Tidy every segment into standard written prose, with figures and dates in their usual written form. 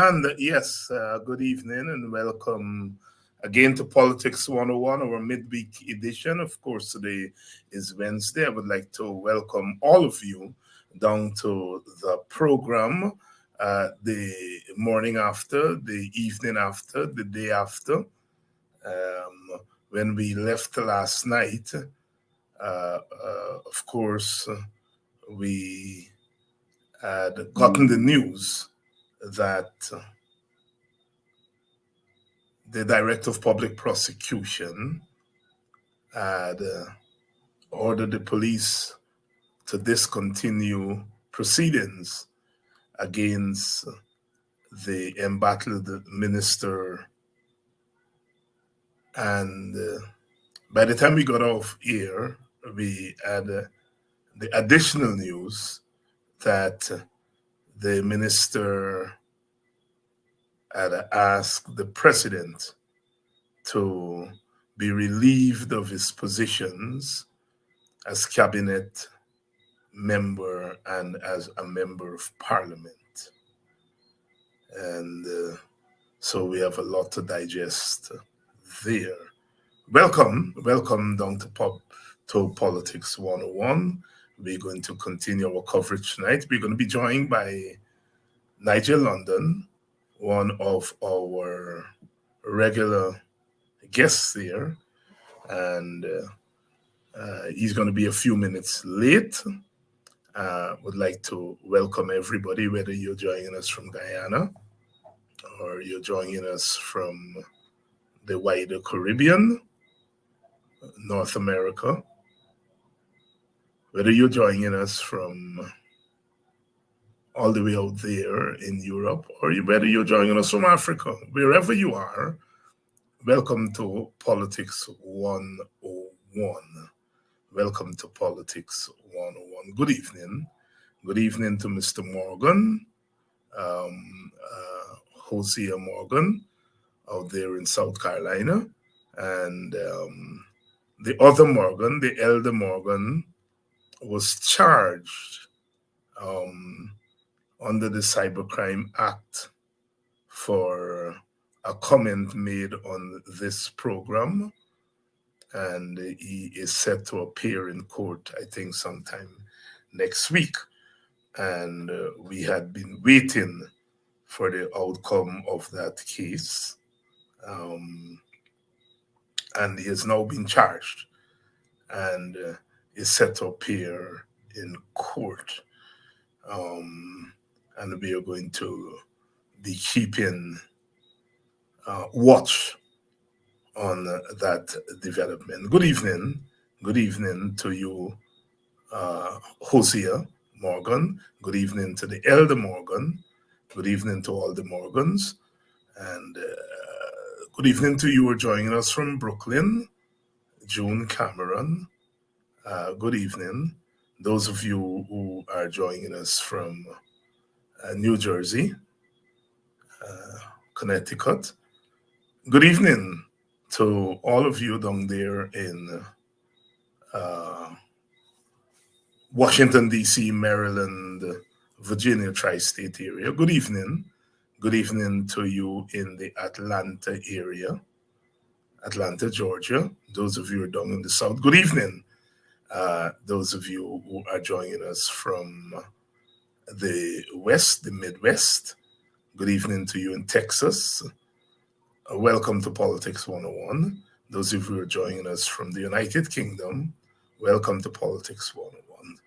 And yes, good evening and welcome again to Politics 101, our midweek edition. Of course, today is Wednesday. I would like to welcome all of you down to the program the morning after, the evening after, the day after. When we left last night, of course, we had gotten the news that the Director of Public Prosecution had ordered the police to discontinue proceedings against the embattled minister. And by the time we got off air, we had the additional news that the minister had asked the president to be relieved of his positions as cabinet member and as a member of parliament. And so we have a lot to digest there. Welcome down to Politics 101. We're going to continue our coverage tonight. We're going to be joined by Nigel London, one of our regular guests there, and he's going to be a few minutes late. Would like to welcome everybody, whether you're joining us from Guyana or you're joining us from the wider Caribbean, North America, whether you're joining us from all the way out there in Europe, or whether you're joining us from Africa, wherever you are, welcome to Politics 101. Welcome to Politics 101. Good evening. Good evening to Mr. Morgan, Hosea Morgan, out there in South Carolina, and the other Morgan, the elder Morgan, was charged under the Cybercrime Act for a comment made on this program, and he is set to appear in court, I think, sometime next week. And we had been waiting for the outcome of that case. And he has now been charged and is set to appear in court. And we are going to be keeping watch on that development. Good evening to you, Hosea Morgan. Good evening to the elder Morgan. Good evening to all the Morgans. And good evening to you who are joining us from Brooklyn, June Cameron. Good evening. Those of you who are joining us from New Jersey, Connecticut. Good evening to all of you down there in Washington, D.C., Maryland, Virginia, tri-state area. Good evening. Good evening to you in the Atlanta area, Atlanta, Georgia. Those of you who are down in the South, good evening. Those of you who are joining us from the West, the Midwest, good evening to you in Texas. Welcome to Politics 101. Those of you who are joining us from the United Kingdom, welcome to Politics 101.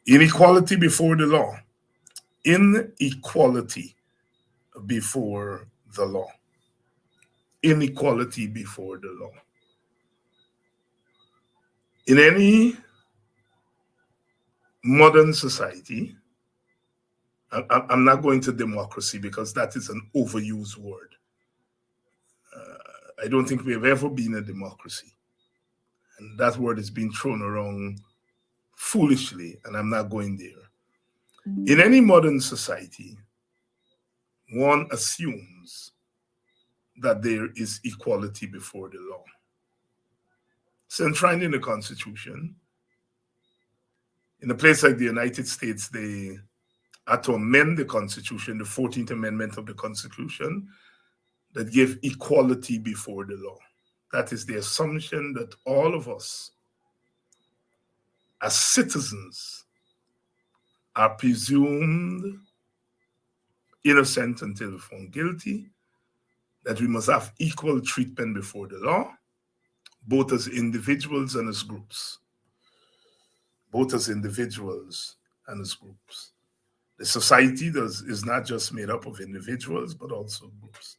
Inequality before the law. Inequality before the law. Inequality before the law. In any modern society, I'm not going to democracy because that is an overused word. I don't think we have ever been a democracy. And that word is being thrown around foolishly, and I'm not going there. In any modern society, one assumes that there is equality before the law. It's enshrined in the Constitution. In a place like the United States, they to amend the Constitution, the 14th Amendment of the Constitution, that give equality before the law. That is the assumption that all of us as citizens are presumed innocent until found guilty, that we must have equal treatment before the law, both as individuals and as groups. Both as individuals and as groups. The society is not just made up of individuals, but also groups.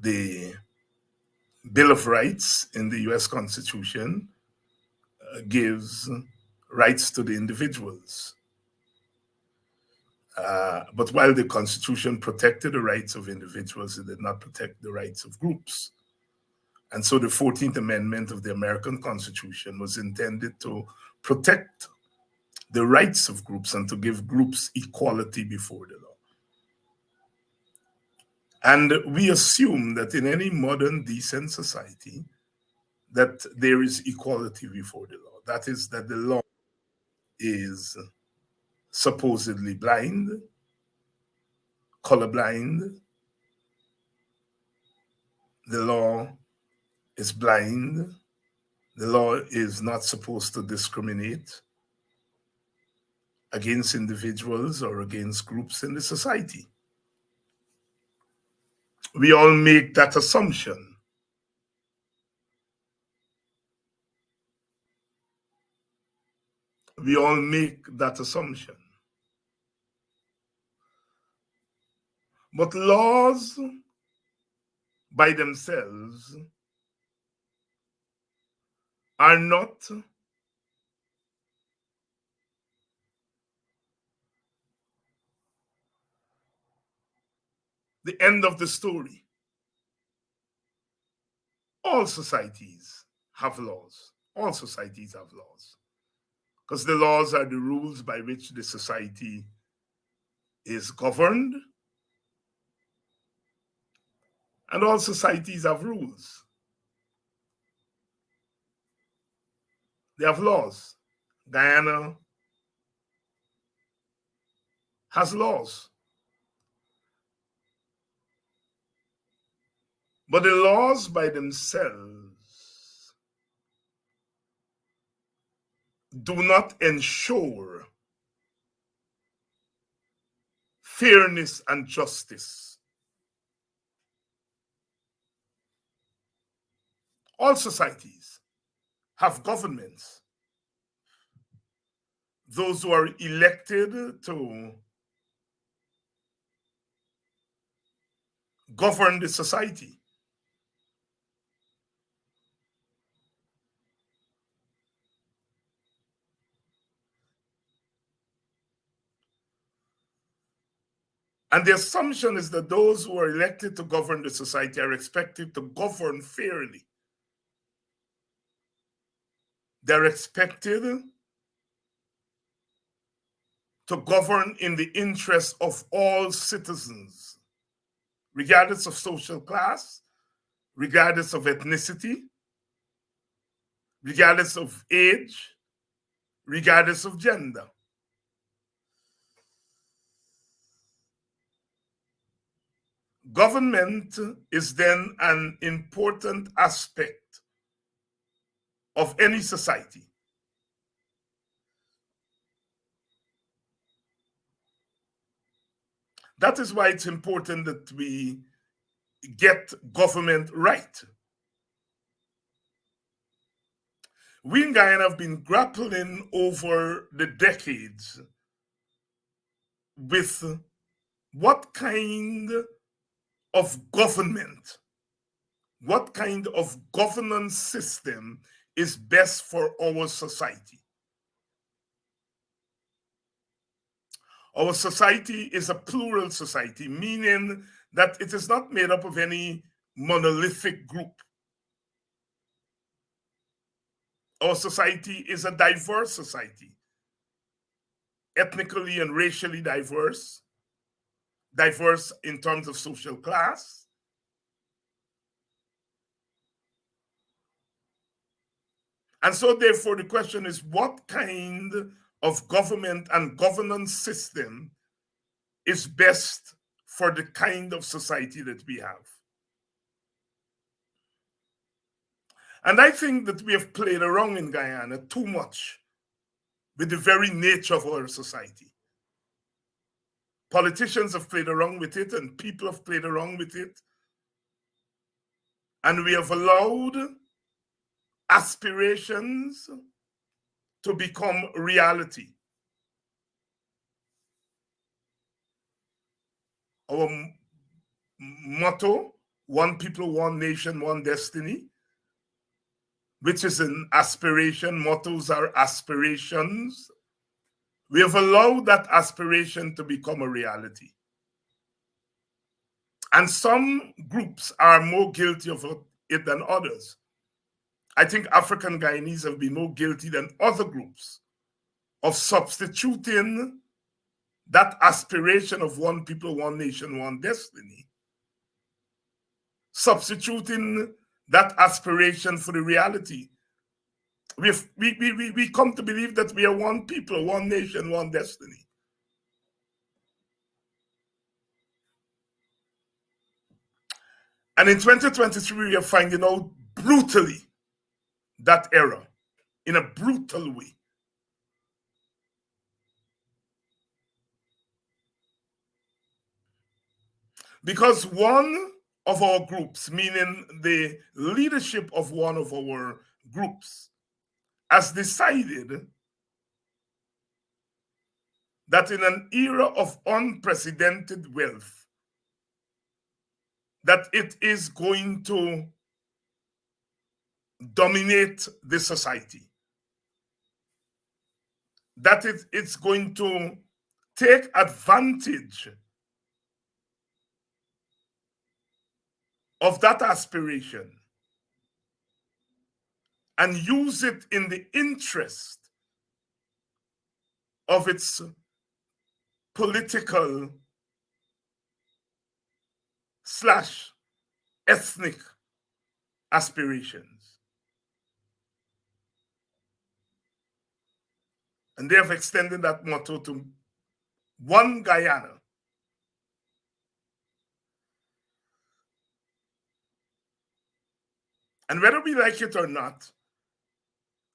The Bill of Rights in the US Constitution gives rights to the individuals. But while the Constitution protected the rights of individuals, it did not protect the rights of groups. And so the 14th Amendment of the American Constitution was intended to protect the rights of groups and to give groups equality before the law. And we assume that in any modern decent society, that there is equality before the law. That is, that the law is supposedly blind, colorblind. The law is blind. The law is not supposed to discriminate against individuals or against groups in the society. We all make that assumption. We all make that assumption. But laws by themselves are not the end of the story. All societies have laws. All societies have laws. Because the laws are the rules by which the society is governed. And all societies have rules. They have laws. Guyana has laws. But the laws by themselves do not ensure fairness and justice. All societies have governments. Those who are elected to govern the society. And the assumption is that those who are elected to govern the society are expected to govern fairly. They're expected to govern in the interest of all citizens, regardless of social class, regardless of ethnicity, regardless of age, regardless of gender. Government is then an important aspect of any society. That is why it's important that we get government right. We in Guyana have been grappling over the decades with what kind of government, what kind of governance system is best for our society. Our society is a plural society, meaning that it is not made up of any monolithic group. Our society is a diverse society, ethnically and racially diverse, diverse in terms of social class. And so therefore the question is, what kind of government and governance system is best for the kind of society that we have. And I think that we have played around in Guyana too much with the very nature of our society. Politicians have played around with it, and people have played around with it. And we have allowed aspirations to become reality. Our motto, one people, one nation, one destiny, which is an aspiration. Mottos are aspirations. We have allowed that aspiration to become a reality. And some groups are more guilty of it than others. I think African Guyanese have been more guilty than other groups of substituting that aspiration of one people, one nation, one destiny, substituting that aspiration for the reality. We come to believe that we are one people, one nation, one destiny. And in 2023, we are finding out brutally that error in a brutal way. Because one of our groups, meaning the leadership of one of our groups, has decided that in an era of unprecedented wealth, that it is going to dominate the society, that it's going to take advantage of that aspiration and use it in the interest of its political / ethnic aspirations. And they have extended that motto to one Guyana. And whether we like it or not,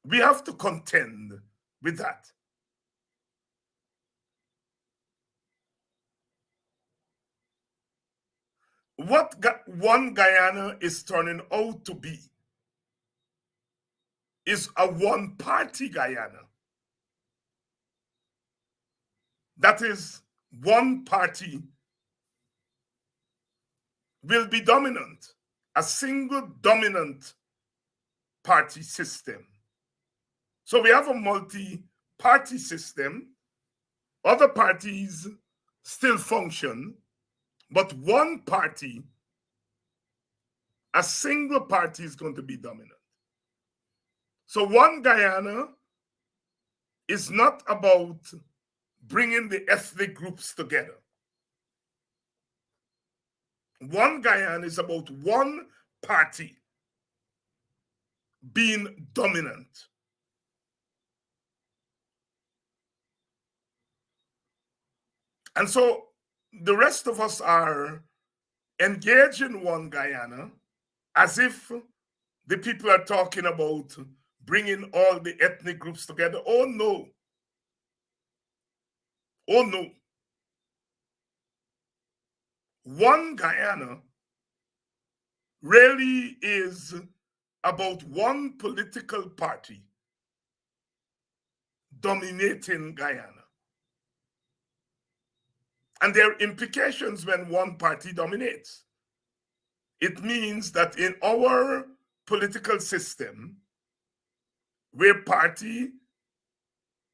we have to contend with that. What one Guyana is turning out to be is a one-party Guyana. That is, one party will be dominant, a single dominant party system. So we have a multi-party system. Other parties still function, but one party, a single party, is going to be dominant. So one Guyana is not about bringing the ethnic groups together. One Guyana is about one party being dominant. And so the rest of us are engaged in one Guyana as if the people are talking about bringing all the ethnic groups together. Oh no. Oh no. One Guyana really is about one political party dominating Guyana. And there are implications when one party dominates. It means that in our political system, where party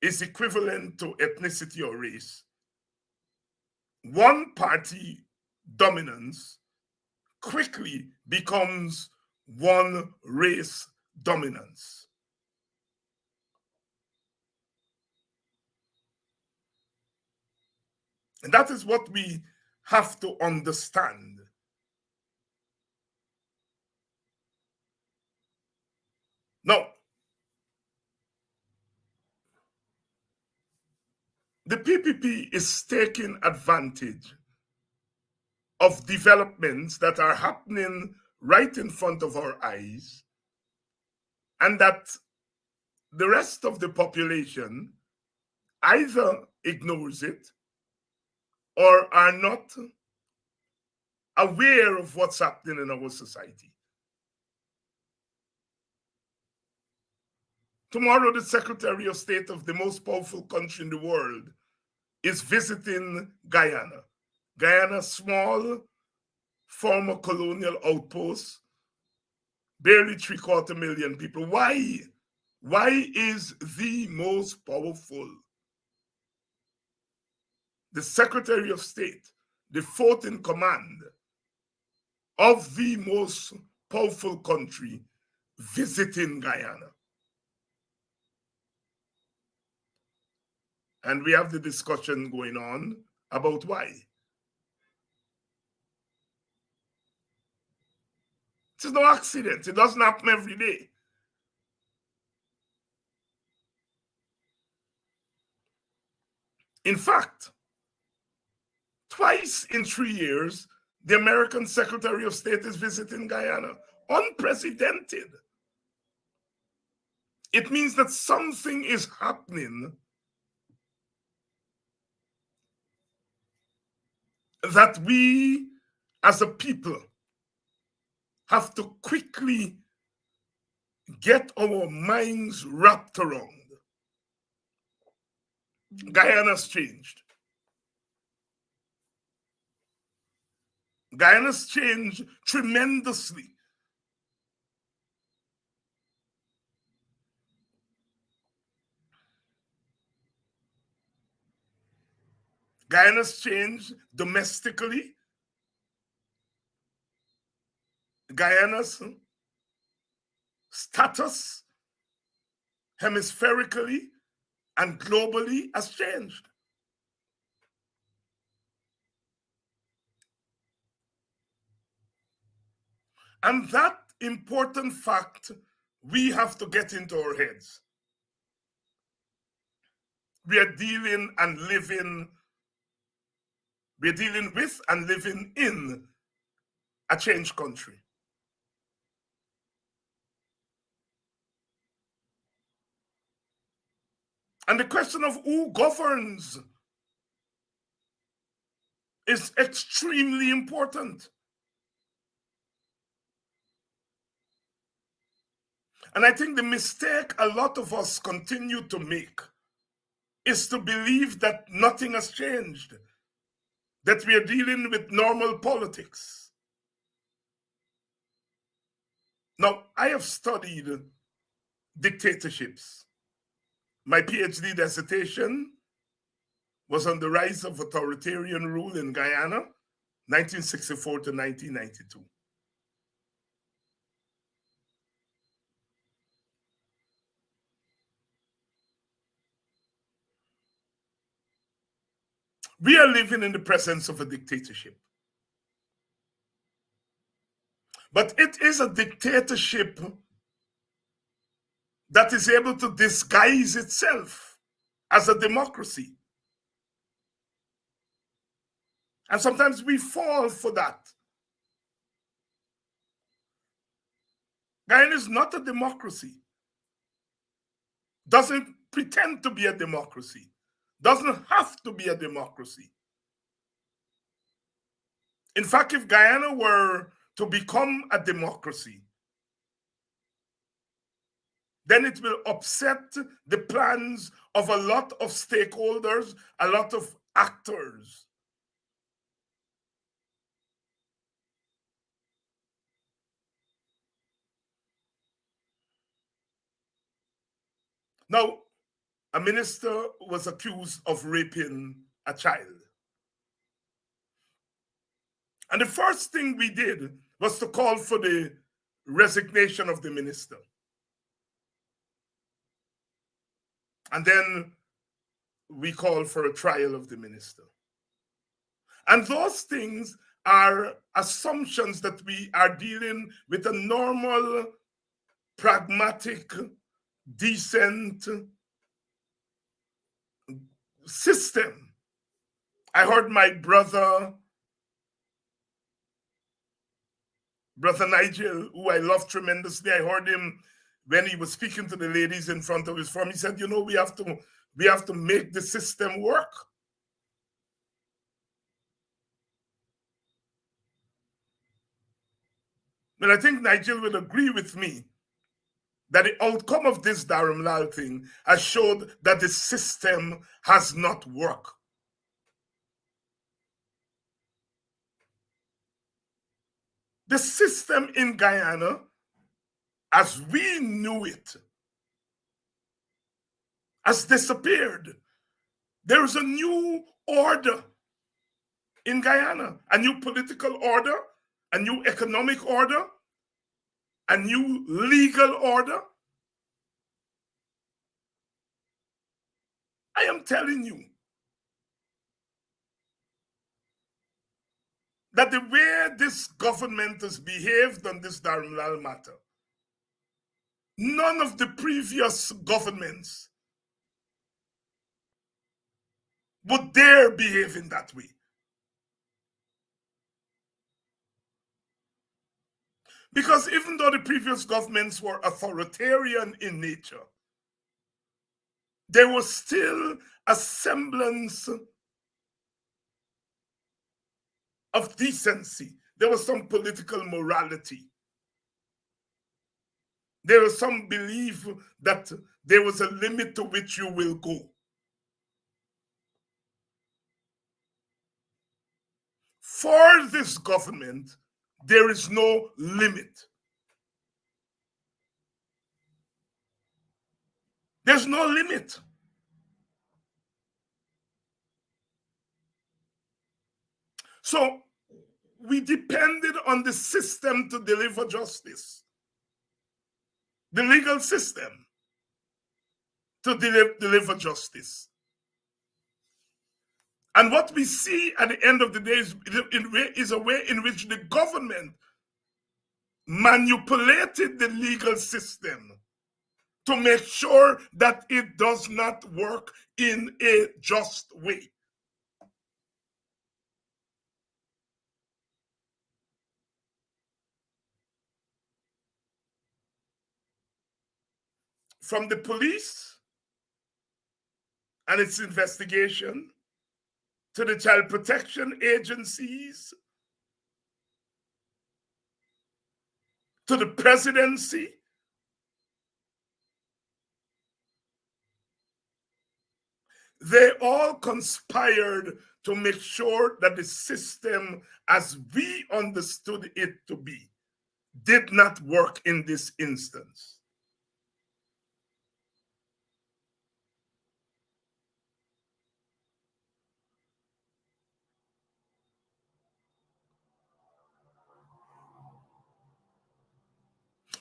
is equivalent to ethnicity or race, one party dominance quickly becomes one race dominance. And that is what we have to understand. Now, The PPP is taking advantage of developments that are happening right in front of our eyes, and that the rest of the population either ignores it or are not aware of what's happening in our society. Tomorrow, the Secretary of State of the most powerful country in the world is visiting Guyana. Guyana, small, former colonial outpost, barely 750,000 people. Why? Why is the most powerful, the Secretary of State, the fourth in command of the most powerful country, visiting Guyana? And we have the discussion going on about why. It's no accident. It doesn't happen every day. In fact, twice in 3 years, the American Secretary of State is visiting Guyana. Unprecedented. It means that something is happening that we as a people have to quickly get our minds wrapped around. Guyana's changed. Guyana's changed tremendously. Guyana's changed domestically. Guyana's status hemispherically and globally has changed. And that important fact we have to get into our heads. We are dealing with and living in a changed country. And the question of who governs is extremely important. And I think the mistake a lot of us continue to make is to believe that nothing has changed, that we are dealing with normal politics. Now, I have studied dictatorships. My PhD dissertation was on the rise of authoritarian rule in Guyana, 1964 to 1992. We are living in the presence of a dictatorship. But it is a dictatorship that is able to disguise itself as a democracy. And sometimes we fall for that. Guyana is not a democracy, doesn't pretend to be a democracy, doesn't have to be a democracy. In fact, if Guyana were to become a democracy, then it will upset the plans of a lot of stakeholders, a lot of actors. Now, a minister was accused of raping a child. And the first thing we did was to call for the resignation of the minister. And then we called for a trial of the minister. And those things are assumptions that we are dealing with a normal, pragmatic, decent, system. I heard my brother Nigel, who I love tremendously, I heard him when he was speaking to the ladies in front of his firm. He said, we have to make the system work. But I think Nigel would agree with me that the outcome of this Dharamlal thing has showed that the system has not worked. The system in Guyana, as we knew it, has disappeared. There is a new order in Guyana, a new political order, a new economic order, a new legal order. I am telling you that the way this government has behaved on this Dharamlal matter, none of the previous governments would dare behave in that way. Because even though the previous governments were authoritarian in nature, there was still a semblance of decency. There was some political morality. There was some belief that there was a limit to which you will go. For this government, there is no limit. There's no limit. So we depended on the system to deliver justice, the legal system to deliver justice. And what we see at the end of the day is a way in which the government manipulated the legal system to make sure that it does not work in a just way. From the police and its investigation, to the child protection agencies, to the presidency, they all conspired to make sure that the system, as we understood it to be, did not work in this instance.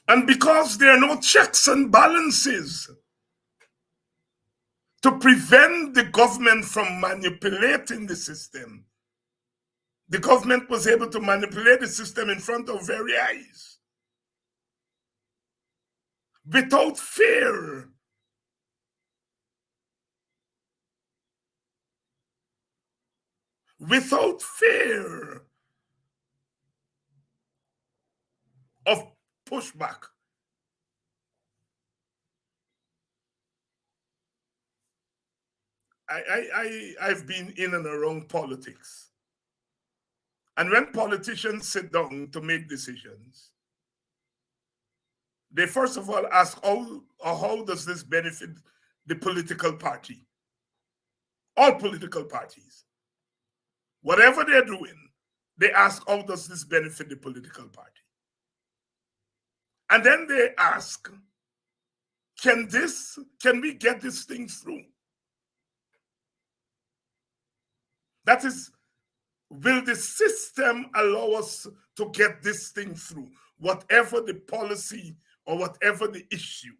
And because there are no checks and balances to prevent the government from manipulating the system, the government was able to manipulate the system in front of very eyes without fear. Without fear of pushback. I've been in and around politics. And when politicians sit down to make decisions, they first of all ask, how does this benefit the political party? All political parties. Whatever they're doing, they ask, how does this benefit the political party? And then they ask, can we get this thing through? That is, will the system allow us to get this thing through, whatever the policy or whatever the issue?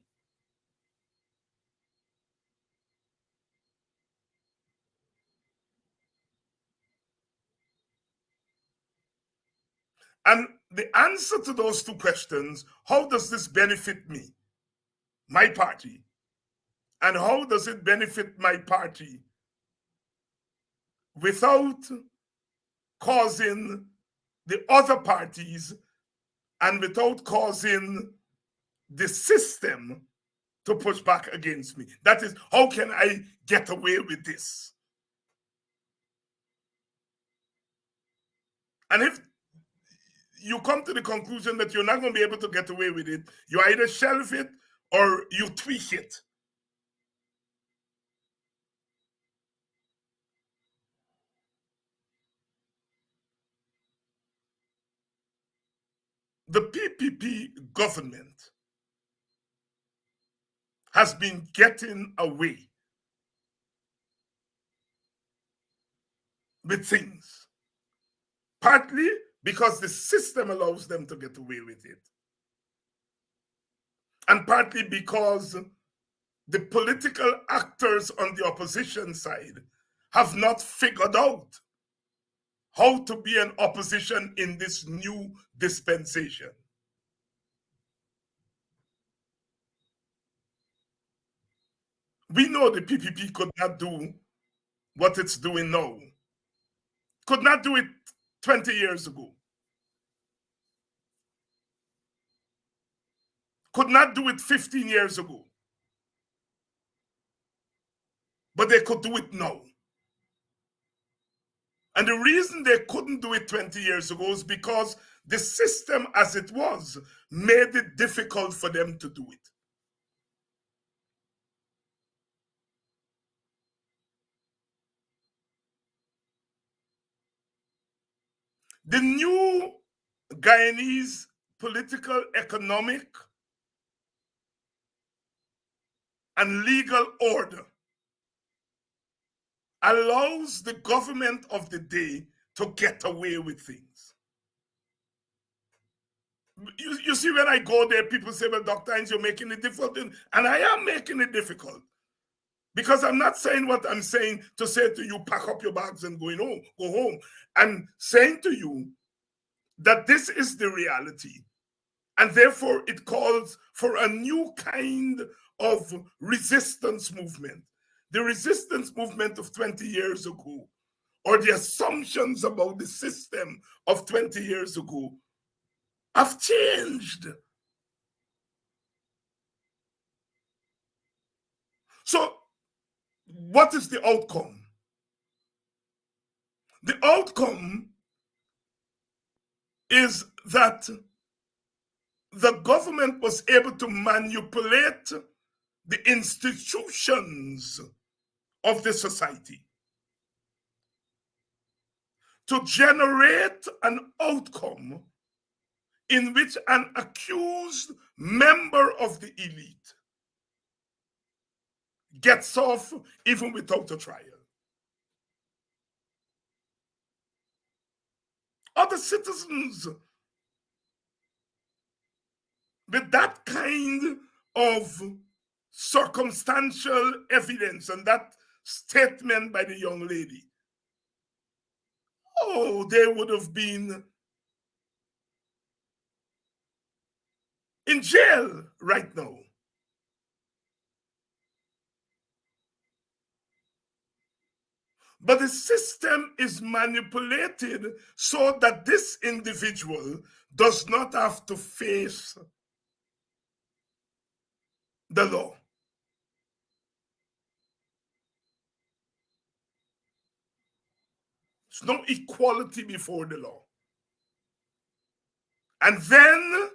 And the answer to those two questions, how does this benefit me, my party, and how does it benefit my party, without causing the other parties and without causing the system to push back against me. That is, how can I get away with this? And if you come to the conclusion that you're not going to be able to get away with it, you either shelve it or you tweak it. The PPP government has been getting away with things, partly because the system allows them to get away with it, and partly because the political actors on the opposition side have not figured out how to be an opposition in this new dispensation. We know the PPP could not do what it's doing now, could not do it 20 years ago, could not do it 15 years ago, but they could do it now. And the reason they couldn't do it 20 years ago is because the system as it was made it difficult for them to do it. The new Guyanese political, economic, and legal order allows the government of the day to get away with things. You see, when I go there, people say, well, Dr. Hines, you're making it difficult. And I am making it difficult. Because I'm not saying what I'm saying to say to you, pack up your bags and go home. I'm saying to you that this is the reality. And therefore, it calls for a new kind of resistance movement. The resistance movement of 20 years ago, or the assumptions about the system of 20 years ago, have changed. So, what is the outcome? The outcome is that the government was able to manipulate the institutions of the society to generate an outcome in which an accused member of the elite gets off even without a trial. Other citizens with that kind of circumstantial evidence and that statement by the young lady, they would have been in jail right now. But the system is manipulated so that this individual does not have to face the law. There's no equality before the law. And then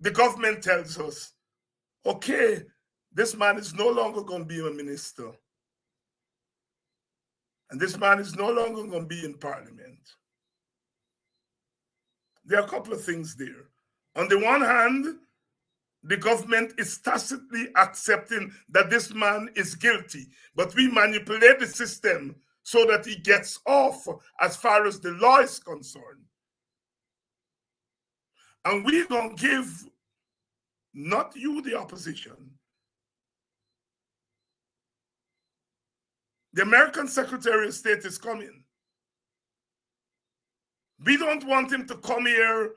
the government tells us, okay, this man is no longer going to be a minister. And this man is no longer going to be in parliament. There are a couple of things there. On the one hand, the government is tacitly accepting that this man is guilty, but we manipulate the system so that he gets off as far as the law is concerned. And we're going to give, not you, the opposition, the American Secretary of State is coming. We don't want him to come here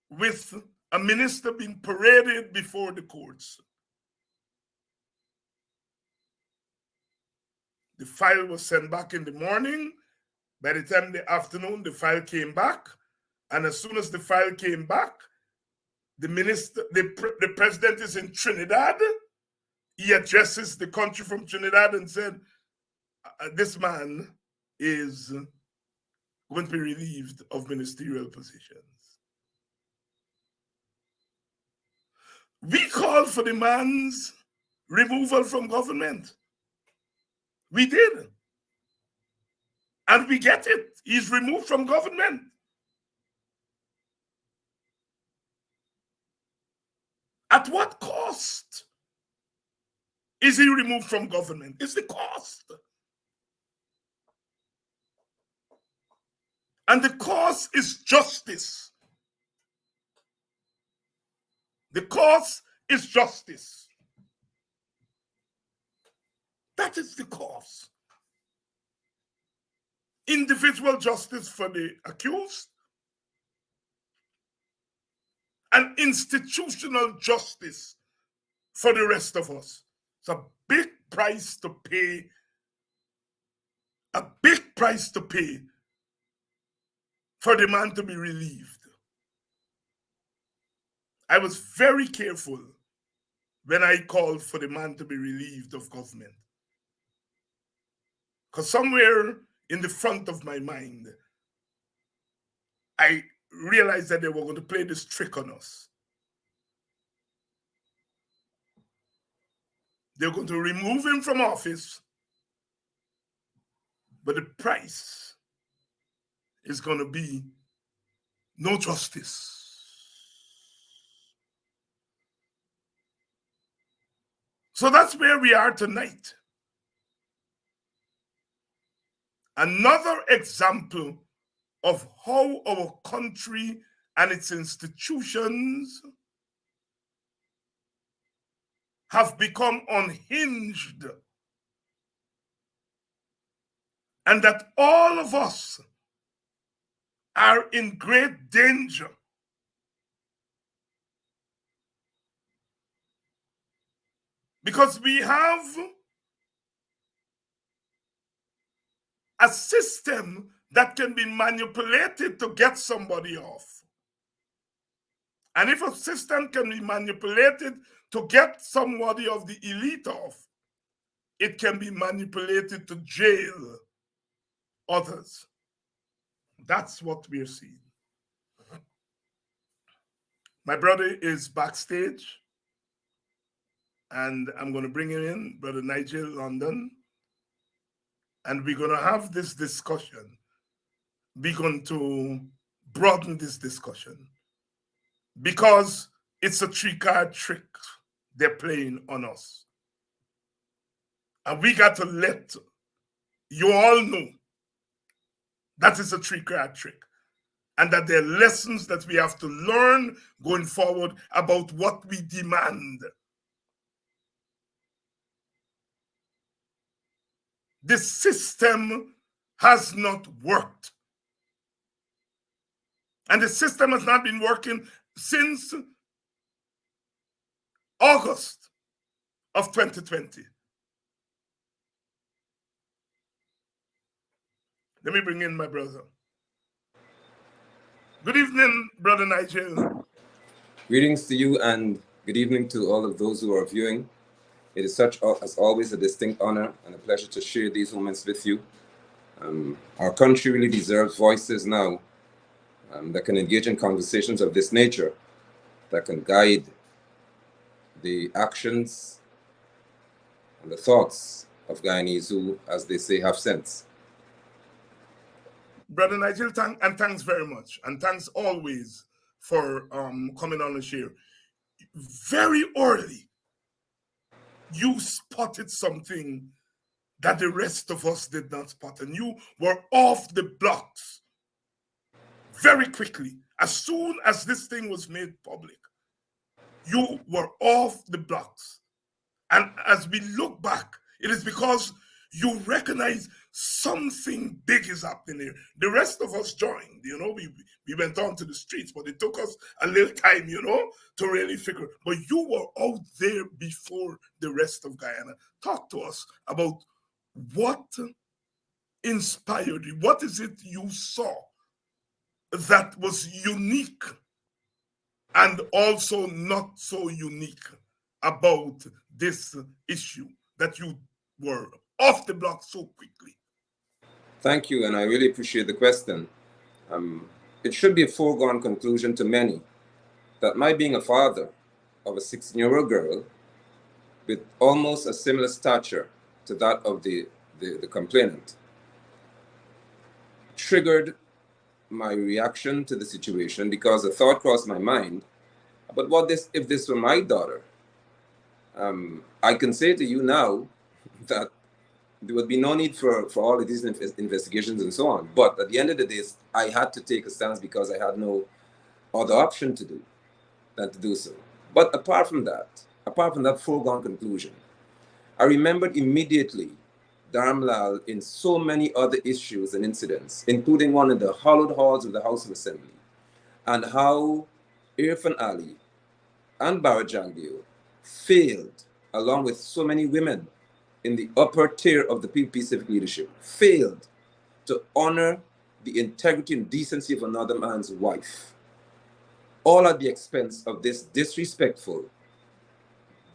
with a minister being paraded before the courts. The file was sent back in the morning. By the time the afternoon, the file came back. And as soon as the file came back, the president is in Trinidad. He addresses the country from Trinidad and said, this man is going to be relieved of ministerial positions. We called for the man's removal from government. We did. And we get it. He's removed from government. At what cost is he removed from government? It's the cost. And the cost is justice. The cost is justice. That is the cost. Individual justice for the accused and institutional justice for the rest of us. It's a big price to pay. A big price to pay for the man to be relieved. I was very careful when I called for the man to be relieved of government. Because somewhere in the front of my mind, I realized that they were going to play this trick on us. They're going to remove him from office, but the price is going to be no justice. So that's where we are tonight. Another example of how our country and its institutions have become unhinged, and that all of us are in great danger. Because we have a system that can be manipulated to get somebody off. And if a system can be manipulated to get somebody of the elite off, it can be manipulated to jail others. That's what we're seeing. My brother is backstage, and I'm going to bring him in, Brother Nigel London, and we're going to have this discussion. We're going to broaden this discussion because it's a three-card trick they're playing on us. And we got to let you all know that is a three-card trick, and that there are lessons that we have to learn going forward about what we demand. The system has not worked. And the system has not been working since August of 2020. Let me bring in my brother. Good evening, Brother Nigel. Greetings to you and good evening to all of those who are viewing. It is such, as always, a distinct honor and a pleasure to share these moments with you. Our country really deserves voices now that can engage in conversations of this nature, that can guide the actions and the thoughts of Guyanese who, as they say, have sense. Brother Nigel, thanks very much. And thanks always for coming on the show. Very early, you spotted something that the rest of us did not spot, and you were off the blocks very quickly. As soon as this thing was made public, you were off the blocks. And as we look back, it is because you recognize something big is happening here. The rest of us joined, we went on to the streets, but it took us a little time, to really figure. But you were out there before the rest of Guyana. Talk to us about What inspired you? What is it you saw that was unique and also not so unique about this issue that you were off the block so quickly? Thank you, and I really appreciate the question. It should be a foregone conclusion to many that my being a father of a 16-year-old girl with almost a similar stature to that of the complainant triggered my reaction to the situation, because a thought crossed my mind, but what if this were my daughter? I can say to you now that there would be no need for all of these investigations and so on. But at the end of the day, I had to take a stance because I had no other option to do than to do so. But apart from that foregone conclusion, I remembered immediately Dharmlal in so many other issues and incidents, including one in the hallowed halls of the House of Assembly, and how Irfan Ali and Barra Jagdeo failed, along with so many women in the upper tier of the PPP civic leadership, failed to honor the integrity and decency of another man's wife, all at the expense of this disrespectful,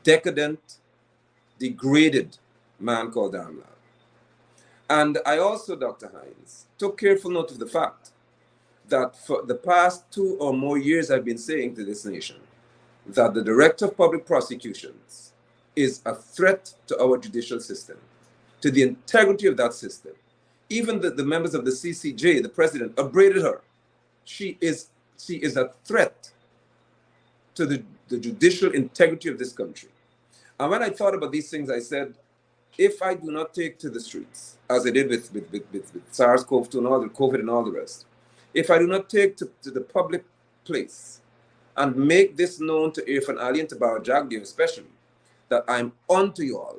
decadent, degraded man called Dharmlal. And I also, Dr. Hines, took careful note of the fact that for the past 2 or more years I've been saying to this nation that the Director of Public Prosecutions is a threat to our judicial system, to the integrity of that system. Even the members of the CCJ, the president, upbraided her. She is a threat to the judicial integrity of this country. And when I thought about these things, I said, if I do not take to the streets, as I did with SARS-CoV-2 and all the COVID and all the rest, if I do not take to the public place and make this known to Irfan Ali and to Barra Jagdeo especially, that I'm onto you all,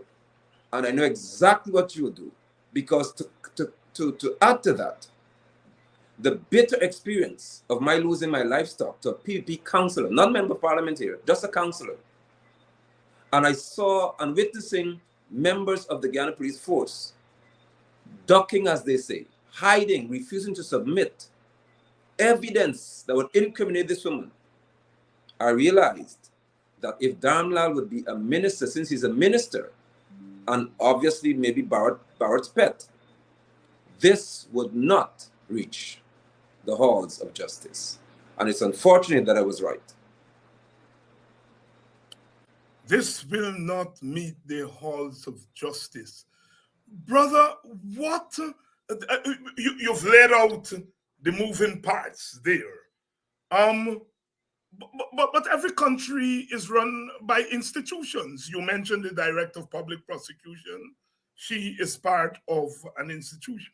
and I know exactly what you will do, because to add to that, the bitter experience of my losing my livestock to a PPP councillor, not member of parliament here, just a councillor, and I saw and witnessing members of the Guyana Police Force ducking, as they say, hiding, refusing to submit evidence that would incriminate this woman, I realized that if Dharmlal would be a minister, since he's a minister, and obviously maybe Barrett's pet, this would not reach the halls of justice. And it's unfortunate that I was right. This will not meet the halls of justice. Brother, what? You've laid out the moving parts there. But every country is run by institutions. You mentioned the Director of Public Prosecution. She is part of an institution.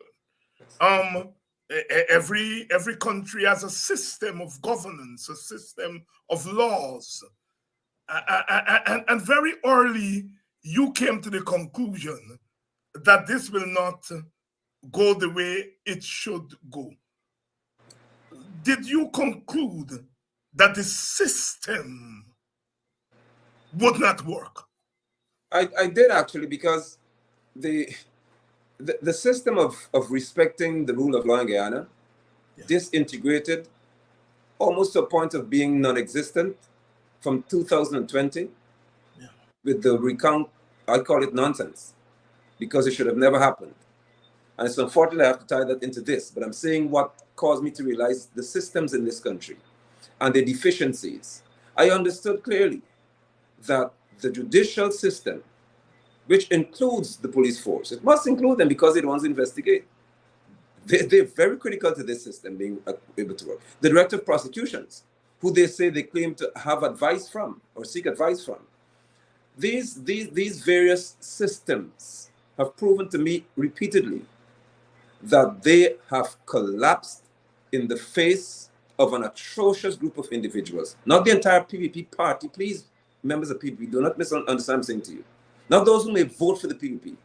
Every country has a system of governance, a system of laws. And very early, you came to the conclusion that this will not go the way it should go. Did you conclude that the system would not work? I did actually, because the system of respecting the rule of law in Guyana disintegrated almost to a point of being non-existent from 2020 with the recount. I call it nonsense, because it should have never happened. And it's unfortunate I have to tie that into this, but I'm saying what caused me to realize the systems in this country and the deficiencies. I understood clearly that the judicial system, which includes the police force, it must include them because it wants to investigate. They're very critical to this system being able to work. The Director of Prosecutions, who they say they claim to have advice from or seek advice from. These various systems have proven to me repeatedly that they have collapsed in the face of an atrocious group of individuals. Not the entire PPP party. Please, members of PPP, do not misunderstand what I'm saying to you. Not those who may vote for the PPP.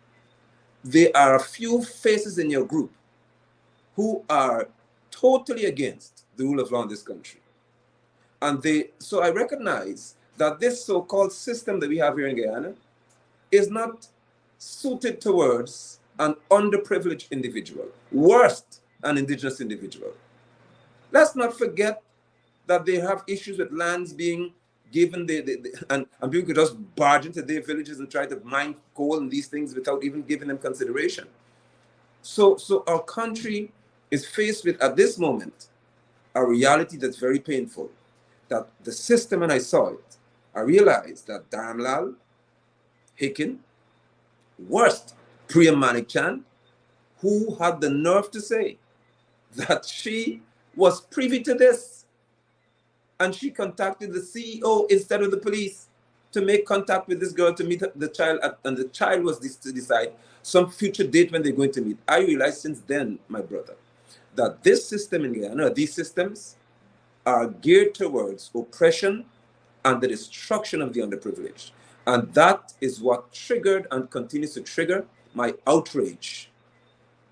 There are a few faces in your group who are totally against the rule of law in this country. And so I recognize that this so-called system that we have here in Guyana is not suited towards an underprivileged individual, worst, an indigenous individual. Let's not forget that they have issues with lands being given, and people could just barge into their villages and try to mine coal and these things without even giving them consideration. So our country is faced with, at this moment, a reality that's very painful. That the system, when I saw it, I realized that Dharmlal, Hicken, worst, Priya Manikchand, who had the nerve to say that she was privy to this, and she contacted the CEO instead of the police to make contact with this girl to meet the child, and the child was to decide some future date when they're going to meet. I realized since then, my brother, that this system in Guyana, these systems, are geared towards oppression and the destruction of the underprivileged. And that is what triggered and continues to trigger my outrage.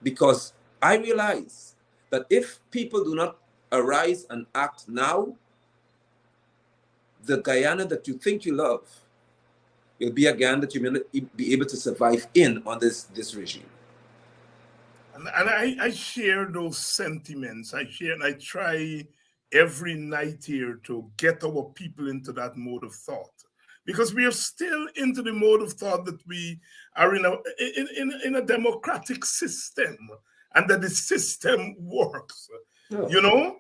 Because I realize that if people do not arise and act now, the Guyana that you think you love will be a Guyana that you may not be able to survive in on this regime. And I share those sentiments. I try every night here to get our people into that mode of thought, because we are still into the mode of thought that we are in a democratic system, and that the system works. Oh. You know,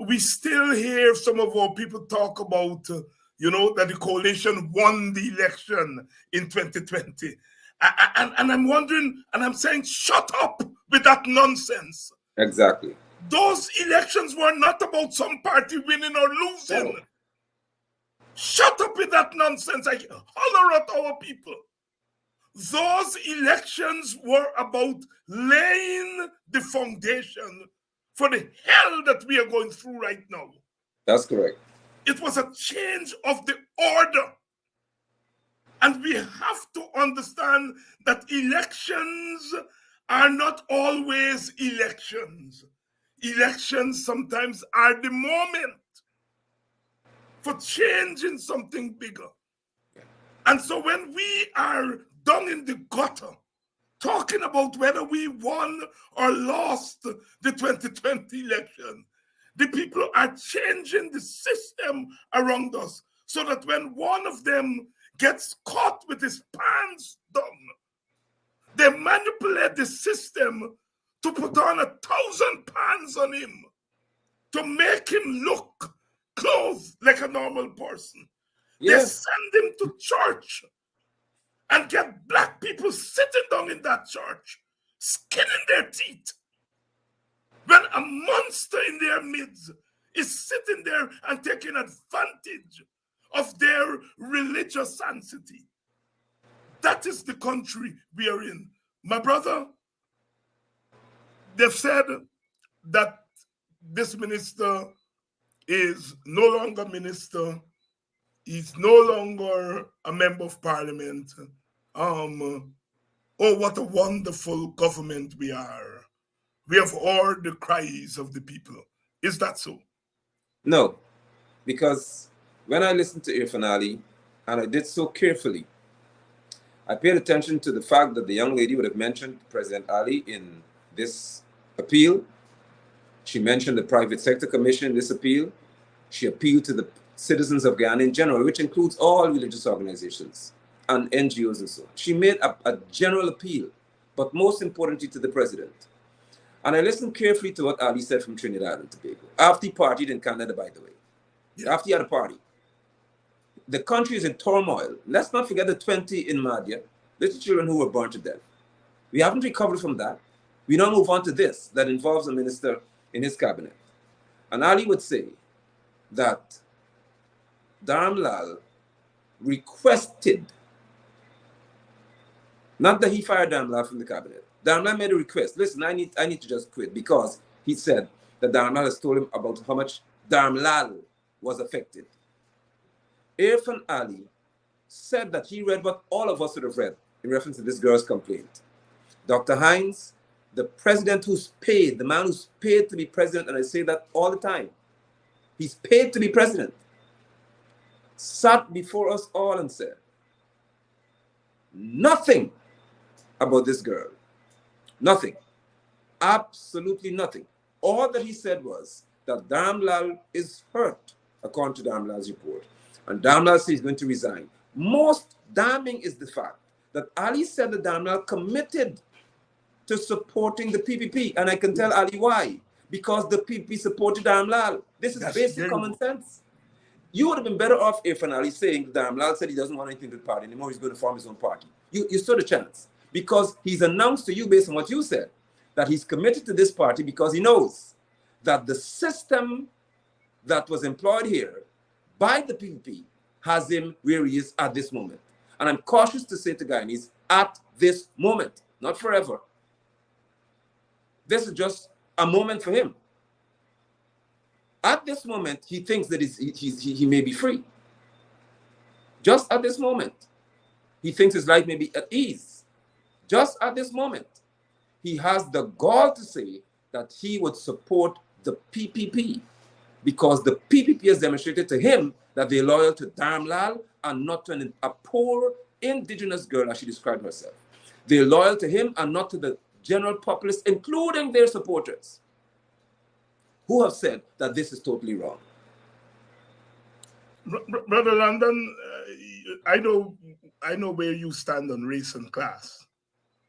we still hear some of our people talk about, that the coalition won the election in 2020. And I'm wondering, and I'm saying, shut up with that nonsense. Exactly. Those elections were not about some party winning or losing. Oh. Shut up with that nonsense. I holler at our people. Those elections were about laying the foundation for the hell that we are going through right now. That's correct. It was a change of the order. And we have to understand that elections are not always elections. Elections sometimes are the moment for changing something bigger. And so when we are down in the gutter, talking about whether we won or lost the 2020 election, the people are changing the system around us so that when one of them gets caught with his pants down, they manipulate the system to put on 1,000 pounds on him, to make him look clothed like a normal person. Yes. They send him to church and get black people sitting down in that church, skinning their teeth, when a monster in their midst is sitting there and taking advantage of their religious sanctity. That is the country we are in. My brother, they've said that this minister is no longer minister. He's no longer a member of parliament. Oh, what a wonderful government we are. We have heard the cries of the people. Is that so? No, because when I listened to Irfan Ali, and I did so carefully, I paid attention to the fact that the young lady would have mentioned President Ali in this appeal. She mentioned the Private Sector Commission in this appeal. She appealed to the citizens of Guyana in general, which includes all religious organizations and NGOs and so on. She made a general appeal, but most importantly to the president. And I listened carefully to what Ali said from Trinidad and Tobago. After he partied in Canada, by the way. Yeah. After he had a party. The country is in turmoil. Let's not forget the 20 in Madhya, little children who were burned to death. We haven't recovered from that. We now move on to this that involves a minister in his cabinet. And Ali would say that Dharmlal requested, not that he fired Dharmlal from the cabinet. Dharmlal made a request. Listen, I need to just quit, because he said that Dharmlal has told him about how much Dharmlal was affected. Irfan Ali said that he read what all of us would have read in reference to this girl's complaint. Dr. Hines, the president who's paid, the man who's paid to be president, and I say that all the time, he's paid to be president, sat before us all and said nothing about this girl. Nothing. Absolutely nothing. All that he said was that Damlal is hurt, according to Damlal's report. And Damlal says he's going to resign. Most damning is the fact that Ali said that Damlal committed to supporting the PPP. And I can tell Ali why. Because the PPP supported Damlal. This is basic common sense. You would have been better off if Ali saying Damlal said he doesn't want anything to the party anymore, he's going to form his own party. You stood a chance. Because he's announced to you, based on what you said, that he's committed to this party because he knows that the system that was employed here by the PPP has him where he is at this moment. And I'm cautious to say to Guyanese, at this moment, not forever. This is just a moment for him. At this moment, he thinks that he may be free. Just at this moment, he thinks his life may be at ease. Just at this moment, he has the gall to say that he would support the PPP because the PPP has demonstrated to him that they're loyal to Damlal and not to a poor indigenous girl, as she described herself. They're loyal to him and not to the general populace, including their supporters, who have said that this is totally wrong. Brother London, I know where you stand on race and class.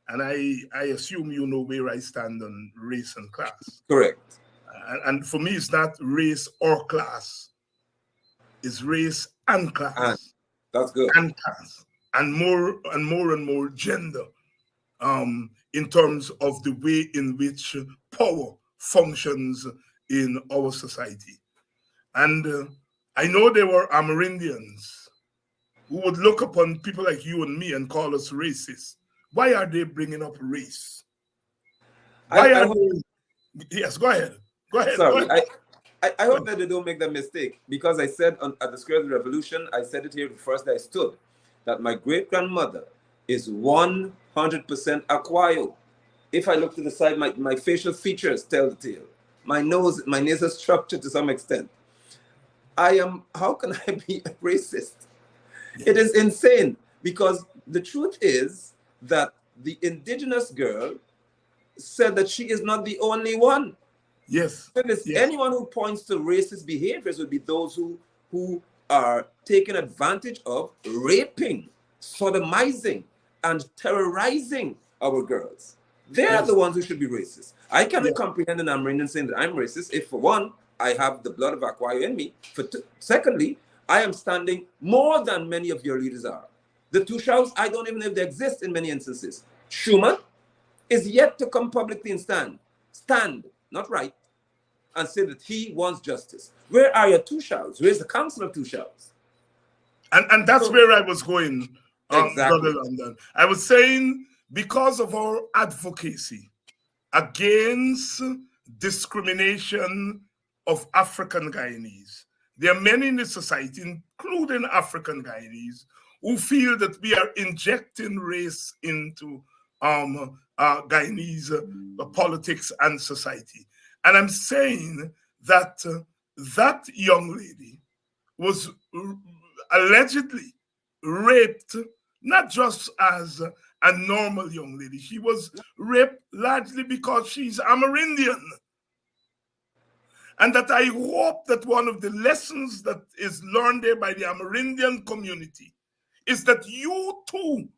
And I assume you know where I stand on race and class. Correct. And for me, it's not race or class. It's race and class. And that's good. And class. And more gender in terms of the way in which power functions in our society. And I know there were Amerindians who would look upon people like you and me and call us racist. Why are they bringing up race? Yes, go ahead. Go ahead. Sorry, I hope that they don't make that mistake, because I said at the Square of the Revolution, I said it here the first day I stood, that my great-grandmother is 100% Akwayo. If I look to the side, my facial features tell the tale. My nasal structure to some extent. How can I be a racist? It is insane, because the truth is that the indigenous girl said that she is not the only one. Yes. Yes. Anyone who points to racist behaviors would be those who are taking advantage of raping, sodomizing, and terrorizing our girls. They're the ones who should be racist. I cannot comprehend an Amerindian saying that I'm racist if, for one, I have the blood of Akwayo in me. Secondly, I am standing more than many of your leaders are. The Tushals, I don't even know if they exist in many instances. Schumann is yet to come publicly and stand, not right, and say that he wants justice. Where are your Tushals? Where's the Council of Tushals? And that's where I was going, exactly. Brother London. I was saying, because of our advocacy against discrimination of African Guyanese, there are many in the society, including African Guyanese, who feel that we are injecting race into Guyanese politics and society. And I'm saying that that young lady was allegedly raped, not just as a normal young lady. She was raped largely because she's Amerindian. And that I hope that one of the lessons that is learned there by the Amerindian community is that you too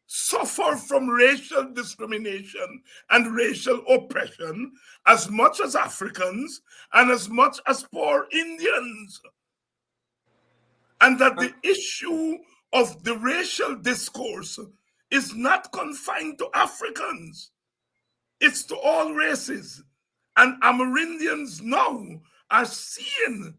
suffer from racial discrimination and racial oppression as much as Africans and as much as poor Indians. And that the issue of the racial discourse is not confined to Africans. It's to all races. And Amerindians now are seeing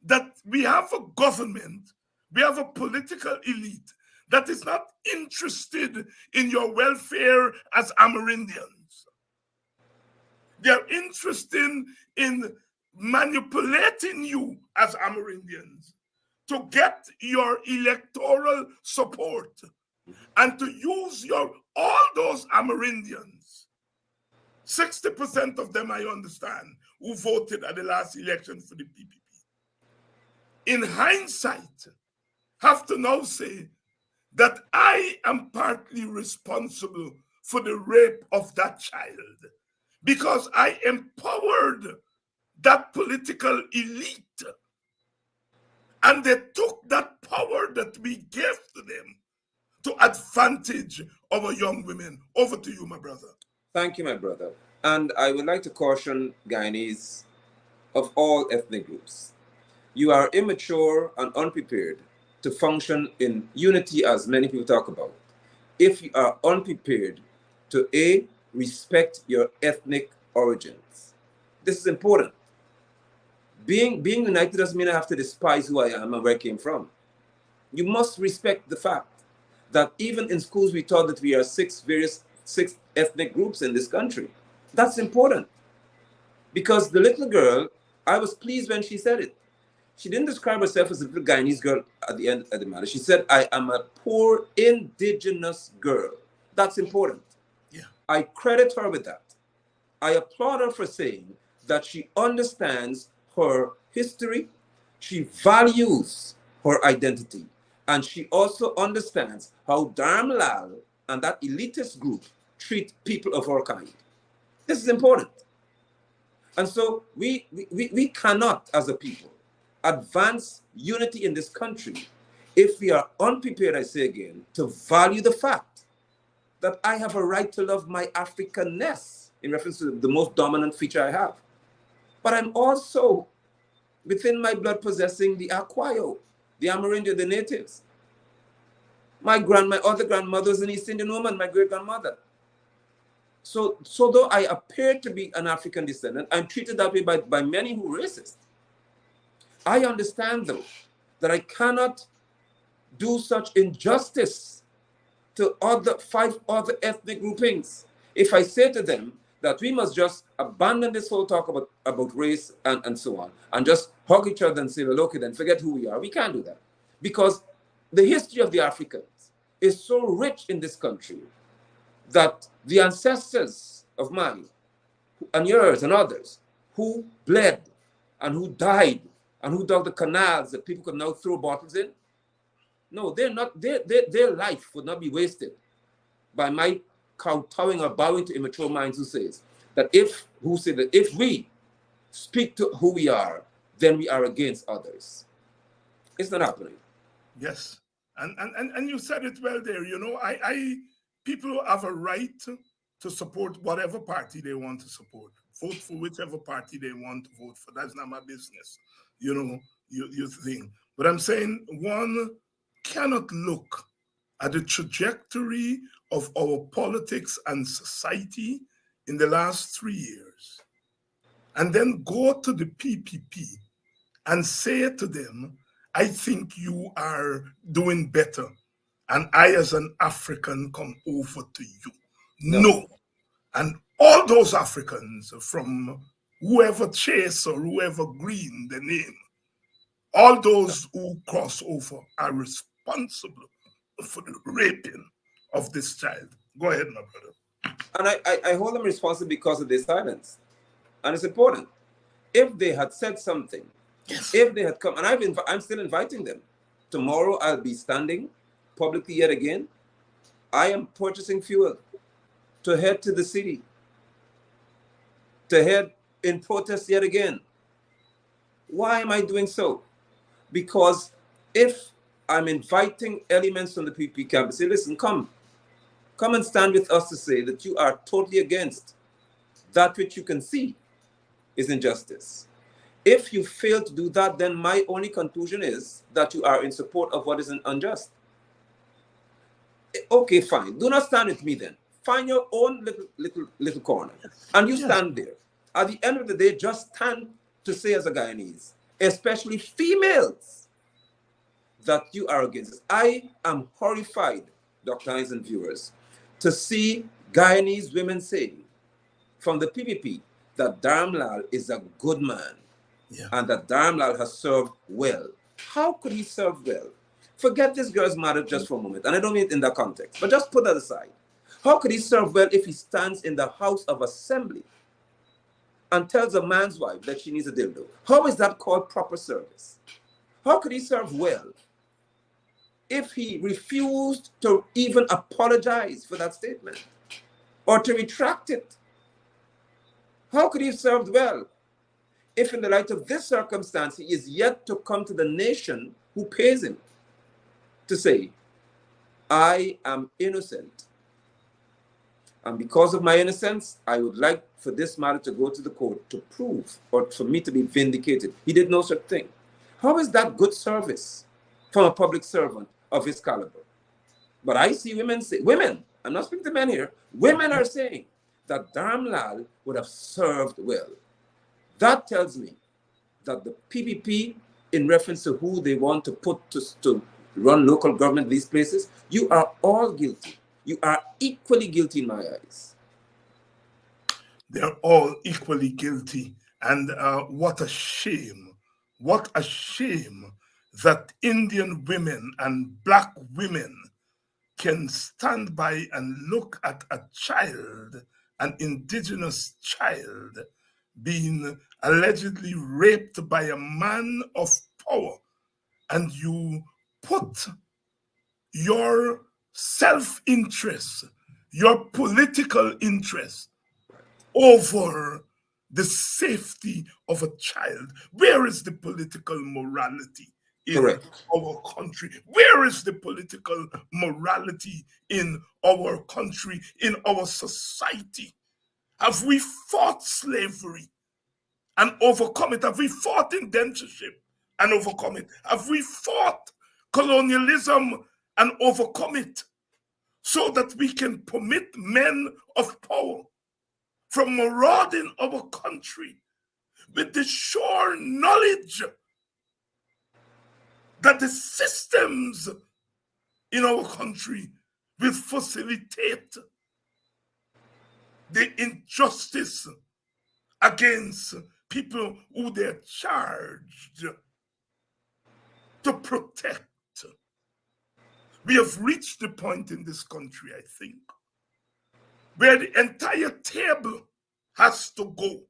that we have a government, we have a political elite that is not interested in your welfare as Amerindians. They're interested in manipulating you as Amerindians to get your electoral support and to use all those Amerindians. 60% of them, I understand, who voted at the last election for the PPP. In hindsight, have to now say that I am partly responsible for the rape of that child, because I empowered that political elite, and they took that power that we gave to them to advantage our young women. Over to you, my brother. Thank you, my brother. And I would like to caution Guyanese of all ethnic groups. You are immature and unprepared to function in unity, as many people talk about, if you are unprepared to A, respect your ethnic origins. This is important. Being united doesn't mean I have to despise who I am and where I came from. You must respect the fact that even in schools we taught that we are six ethnic groups in this country. That's important. Because the little girl, I was pleased when she said it. She didn't describe herself as a little Guyanese girl at the end of the matter. She said, I am a poor indigenous girl. That's important. Yeah. I credit her with that. I applaud her for saying that she understands her history, she values her identity, and she also understands how Dharmlal and that elitist group treat people of our kind. This is important. And so we cannot, as a people, advance unity in this country if we are unprepared, I say again, to value the fact that I have a right to love my Africanness, in reference to the most dominant feature I have. But I'm also, within my blood, possessing the Aquayo, the Amerindio, the natives. My other grandmother was an East Indian woman, my great-grandmother. So though I appear to be an African descendant, I'm treated that way by many who are racist. I understand, though, that I cannot do such injustice to 5 other ethnic groupings if I say to them that we must just abandon this whole talk about race and so on, and just hug each other and say, well, okay, then forget who we are. We can't do that. Because the history of the Africans is so rich in this country that the ancestors of mine and yours and others who bled and who died and who dug the canals that people could now throw bottles in, no, they're not. Their life would not be wasted by my kowtowing or bowing to immature minds who say that if we speak to who we are, then we are against others. It's not happening. Yes, and you said it well there. You know, people have a right to support whatever party they want to support. Vote for whichever party they want to vote for. That's not my business. You know, you think. But I'm saying one cannot look at the trajectory of our politics and society in the last 3 years and then go to the PPP and say to them, I think you are doing better, and I as an African come over to you. No. And all those Africans, from whoever Chase or whoever Green the name, all those who cross over are responsible for the raping of this child. Go ahead, my brother. And I hold them responsible because of their silence. And it's important. If they had said something, yes, if they had come, and I'm still inviting them. Tomorrow I'll be standing publicly yet again. I am purchasing fuel to head to the city, to head in protest yet again. Why am I doing so? Because if I'm inviting elements from the PP camp, say, listen, come and stand with us to say that you are totally against that which you can see is injustice. If you fail to do that, then my only conclusion is that you are in support of what is unjust. Okay, fine. Do not stand with me then. Find your own little corner. And you stand there. At the end of the day, just stand to say as a Guyanese, especially females, that you are against this. I am horrified, Dr. Hines and viewers, to see Guyanese women saying from the PPP that Dharmlal is a good man and that Dharmlal has served well. How could he serve well? Forget this girl's matter just for a moment, and I don't mean it in that context, but just put that aside. How could he serve well if he stands in the House of Assembly and tells a man's wife that she needs a dildo? How is that called proper service? How could he serve well if he refused to even apologize for that statement? or to retract it? How could he have served well if, in the light of this circumstance, he is yet to come to the nation who pays him to say, I am innocent, and because of my innocence, I would like for this matter to go to the court to prove, or for me to be vindicated? He did no such thing. How is that good service from a public servant of his caliber? But I see women say, women, I'm not speaking to men here, women are saying that Dharmlal would have served well. That tells me that the PPP, in reference to who they want to put to run local government in these places, you are all guilty. You are equally guilty in my eyes. They're all equally guilty. And what a shame. What a shame that Indian women and Black women can stand by and look at a child, an indigenous child, being allegedly raped by a man of power, and you put your self-interest, your political interest over the safety of a child. Where is the political morality in Correct. our country? Where is the political morality in our country, in our society? Have we fought slavery and overcome it? Have we fought indentureship and overcome it? Have we fought colonialism and overcome it, so that we can permit men of power from marauding our country with the sure knowledge that the systems in our country will facilitate the injustice against people who they're charged to protect? We have reached the point in this country, I think, where the entire table has to go.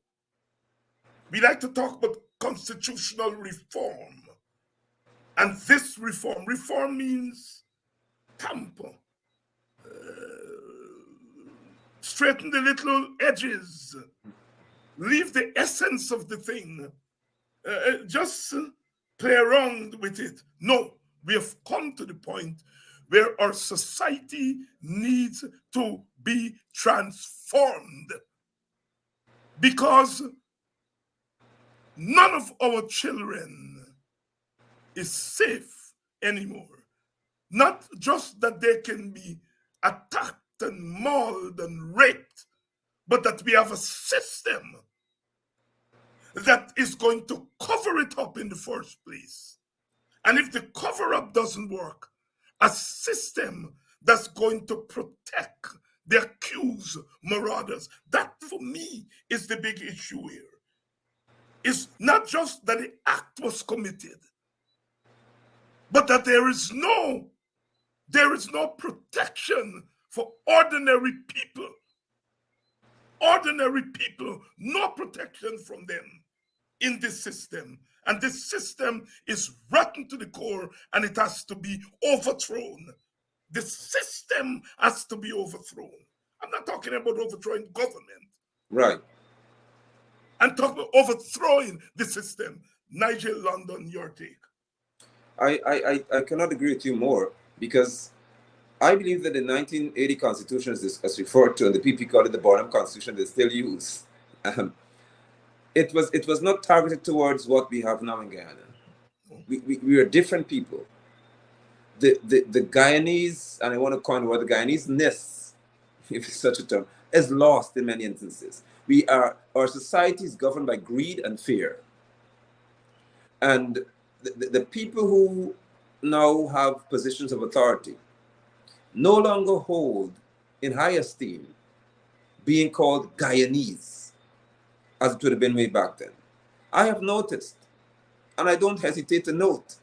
We like to talk about constitutional reform. And this reform means tamper, straighten the little edges, leave the essence of the thing, just play around with it. No, we have come to the point where our society needs to be transformed, because none of our children is safe anymore. Not just that they can be attacked and mauled and raped, but that we have a system that is going to cover it up in the first place. And if the cover-up doesn't work, a system that's going to protect the accused marauders. That, for me, is the big issue here. It's not just that the act was committed, but that there is no protection for ordinary people. Ordinary people, no protection from them in this system. And this system is rotten to the core, and it has to be overthrown. The system has to be overthrown. I'm not talking about overthrowing government. Right. I'm talking about overthrowing the system. Nigel London, your take. I cannot agree with you more, because I believe that the 1980 Constitution, as referred to, and the PP call it the Barnum Constitution, they still use. It was not targeted towards what we have now in Guyana. We are different people. The Guyanese, and I want to coin the word, the Guyanese-ness, if it's such a term, is lost in many instances. Our society is governed by greed and fear. And the people who now have positions of authority no longer hold in high esteem being called Guyanese, as it would have been way back then. I have noticed, and I don't hesitate to note,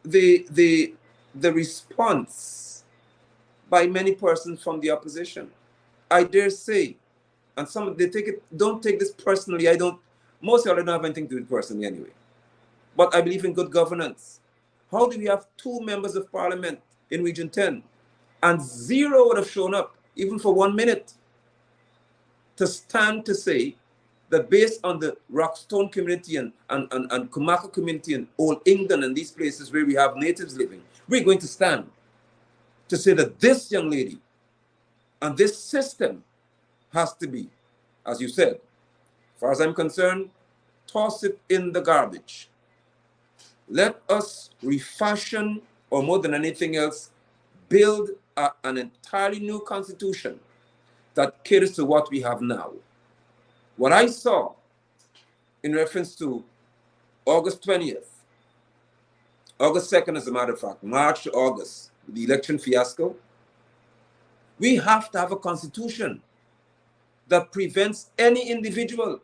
the response by many persons from the opposition. I dare say, and some they don't take this personally. Most of y'all don't have anything to do with it personally anyway. But I believe in good governance. How do we have 2 members of parliament in Region 10 and 0 would have shown up even for 1 minute, to stand to say that based on the Rockstone community and Kumaka community in Old England and these places where we have natives living, we're going to stand to say that this young lady and this system has to be, as you said, as far as I'm concerned, toss it in the garbage. Let us refashion, or more than anything else, build an entirely new constitution that caters to what we have now. What I saw in reference to August 20th, August 2nd, as a matter of fact, March to August, the election fiasco, we have to have a constitution that prevents any individual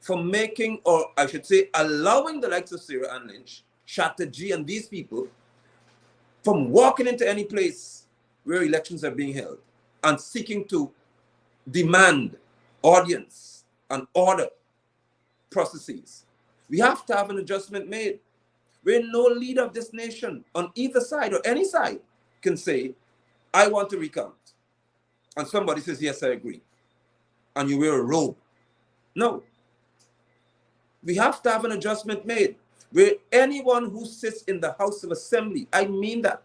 from making, or I should say, allowing the likes of Sarah Ann Lynch, Chatterjee, and these people from walking into any place where elections are being held and seeking to demand audience and order processes. We have to have an adjustment made where no leader of this nation on either side or any side can say, I want to recount. And somebody says, yes, I agree. And you wear a robe. No. We have to have an adjustment made where anyone who sits in the House of Assembly, I mean that,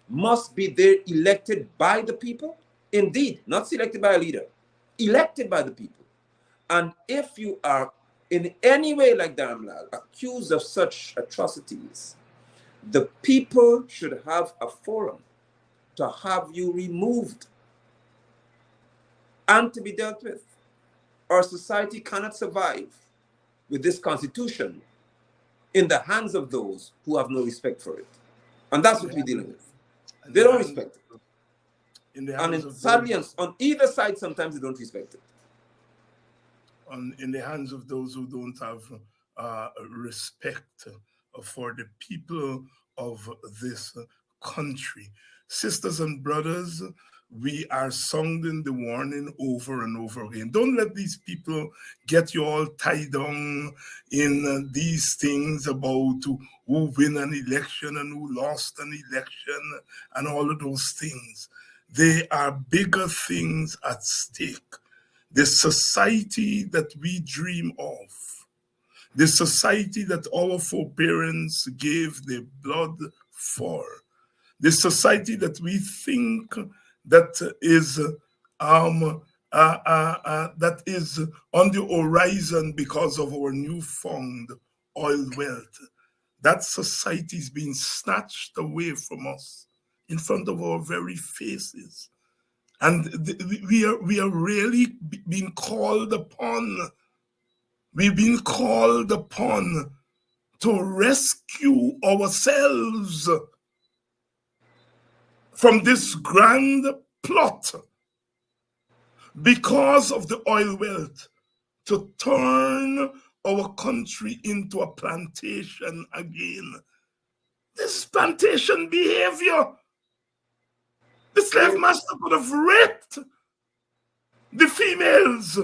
must be there elected by the people. Indeed, not selected by a leader, elected by the people. And if you are in any way, like Dharamlal, accused of such atrocities, the people should have a forum to have you removed and to be dealt with. Our society cannot survive with this constitution in the hands of those who have no respect for it. And that's what we're dealing with. They don't respect it. And sadly, on either side, sometimes they don't respect it. In the hands of those who don't have respect for the people of this country. Sisters and brothers, we are sounding the warning over and over again. Don't let these people get you all tied down in these things about who win an election and who lost an election and all of those things. There are bigger things at stake. The society that we dream of, the society that our foreparents gave their blood for, the society that we think that is on the horizon because of our newfound oil wealth. That society is being snatched away from us in front of our very faces. And we are really being called upon. We've been called upon to rescue ourselves from this grand plot because of the oil wealth, to turn our country into a plantation again. This is plantation behavior. The slave master could have raped the females,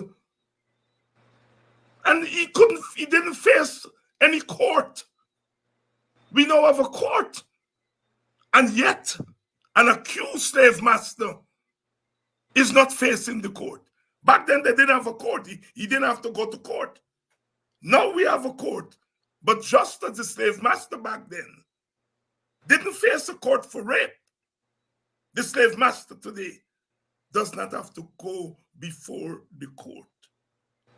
and he didn't face any court. We now have a court, and yet an accused slave master is not facing the court. Back then they didn't have a court. He didn't have to go to court. Now we have a court. But just as the slave master back then didn't face a court for rape, the slave master today does not have to go before the court.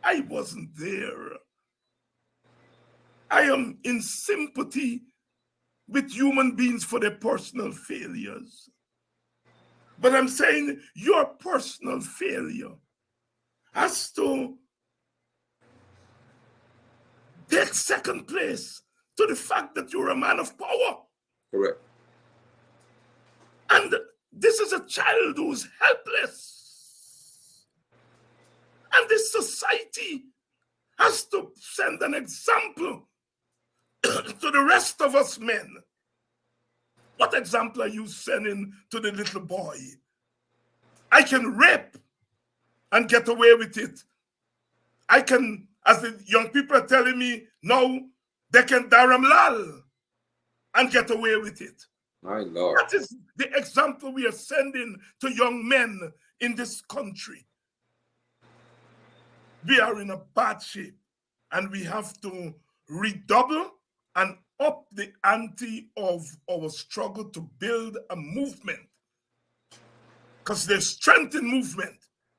I wasn't there. I am in sympathy with human beings for their personal failures. But I'm saying your personal failure has to take second place to the fact that you're a man of power. Correct. And this is a child who's helpless. And this society has to send an example to the rest of us men. What example are you sending to the little boy? I can rape and get away with it. I can, as the young people are telling me now, they can Dharamlal and get away with it. My Lord. That is the example we are sending to young men in this country. We are in a bad shape, and we have to redouble and up the ante of our struggle to build a movement, because there's strength in movement.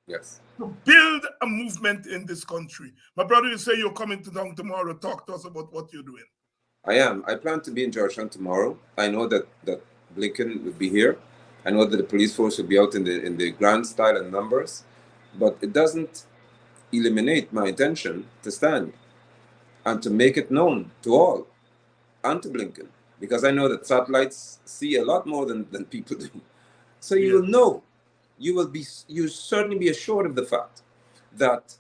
Yes. To build a movement in this country. My brother, you say you're coming to down tomorrow. Talk to us about what you're doing. I am. I plan to be in Georgetown tomorrow. I know that Blinken will be here. I know that the police force will be out in the grand style and numbers, but it doesn't eliminate my intention to stand and to make it known to all and to Blinken, because I know that satellites see a lot more than people do. So you will know, you certainly be assured of the fact that,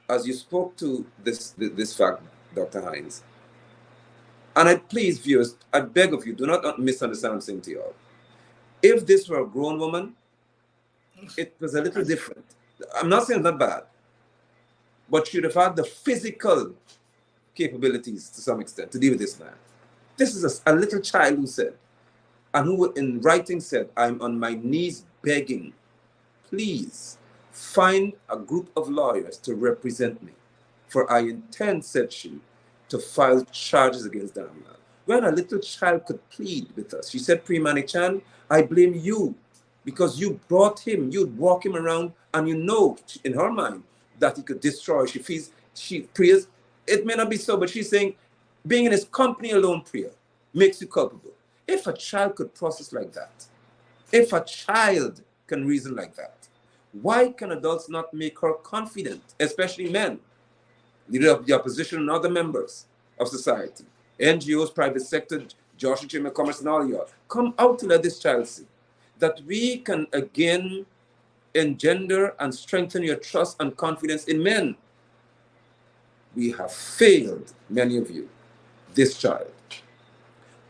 as you spoke to this fact, Dr. Hines, and I please, viewers, I beg of you, do not misunderstand what I'm saying to you all. If this were a grown woman, it was a little different. I'm not saying it's not bad, but she would have had the physical capabilities to some extent to deal with this man. This is a little child who said, and who in writing said, I'm on my knees begging, please find a group of lawyers to represent me, for I intend, said she, to file charges against Dharma. When a little child could plead with us, she said, Pre-Mani Chan, I blame you, because you brought him, you'd walk him around, and you know in her mind that he could destroy. She feels, she prays, it may not be so, but she's saying, being in his company alone, prayer, makes you culpable. If a child could process like that, if a child can reason like that, why can adults not make her confident, especially men, leader of the opposition and other members of society, NGOs, private sector, Joshua Chamber of Commerce, and all y'all, come out to let this child see that we can again engender and strengthen your trust and confidence in men. We have failed, many of you, this child.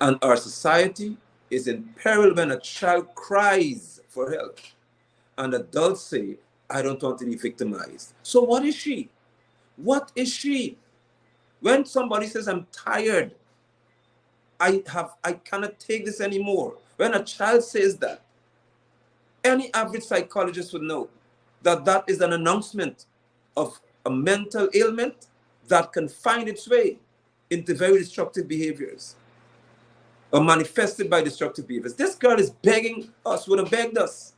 And our society is in peril when a child cries for help and adults say, I don't want to be victimized. So what is she? What is she? When somebody says, I'm tired, I cannot take this anymore. When a child says that, any average psychologist would know that that is an announcement of a mental ailment that can find its way into very destructive behaviors, or manifested by destructive behaviors. This girl is begging us, would have begged us.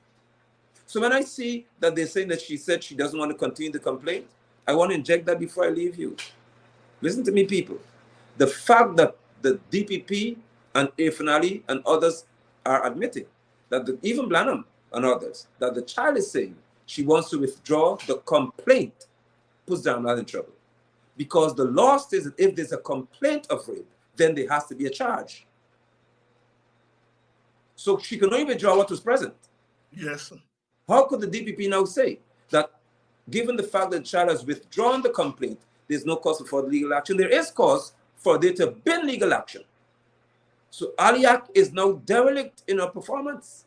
So when I see that they're saying that she said she doesn't want to continue the complaint, I want to inject that before I leave you. Listen to me, people. The fact that the DPP and Finale and others are admitting that even Blanham and others, that the child is saying she wants to withdraw the complaint, puts Damlad in trouble. Because the law says that if there's a complaint of rape, then there has to be a charge. So she can only withdraw what was present. Yes. How could the DPP now say that, given the fact that the child has withdrawn the complaint, there's no cause for legal action? There is cause for there to have been legal action. So Aliak is now derelict in her performance.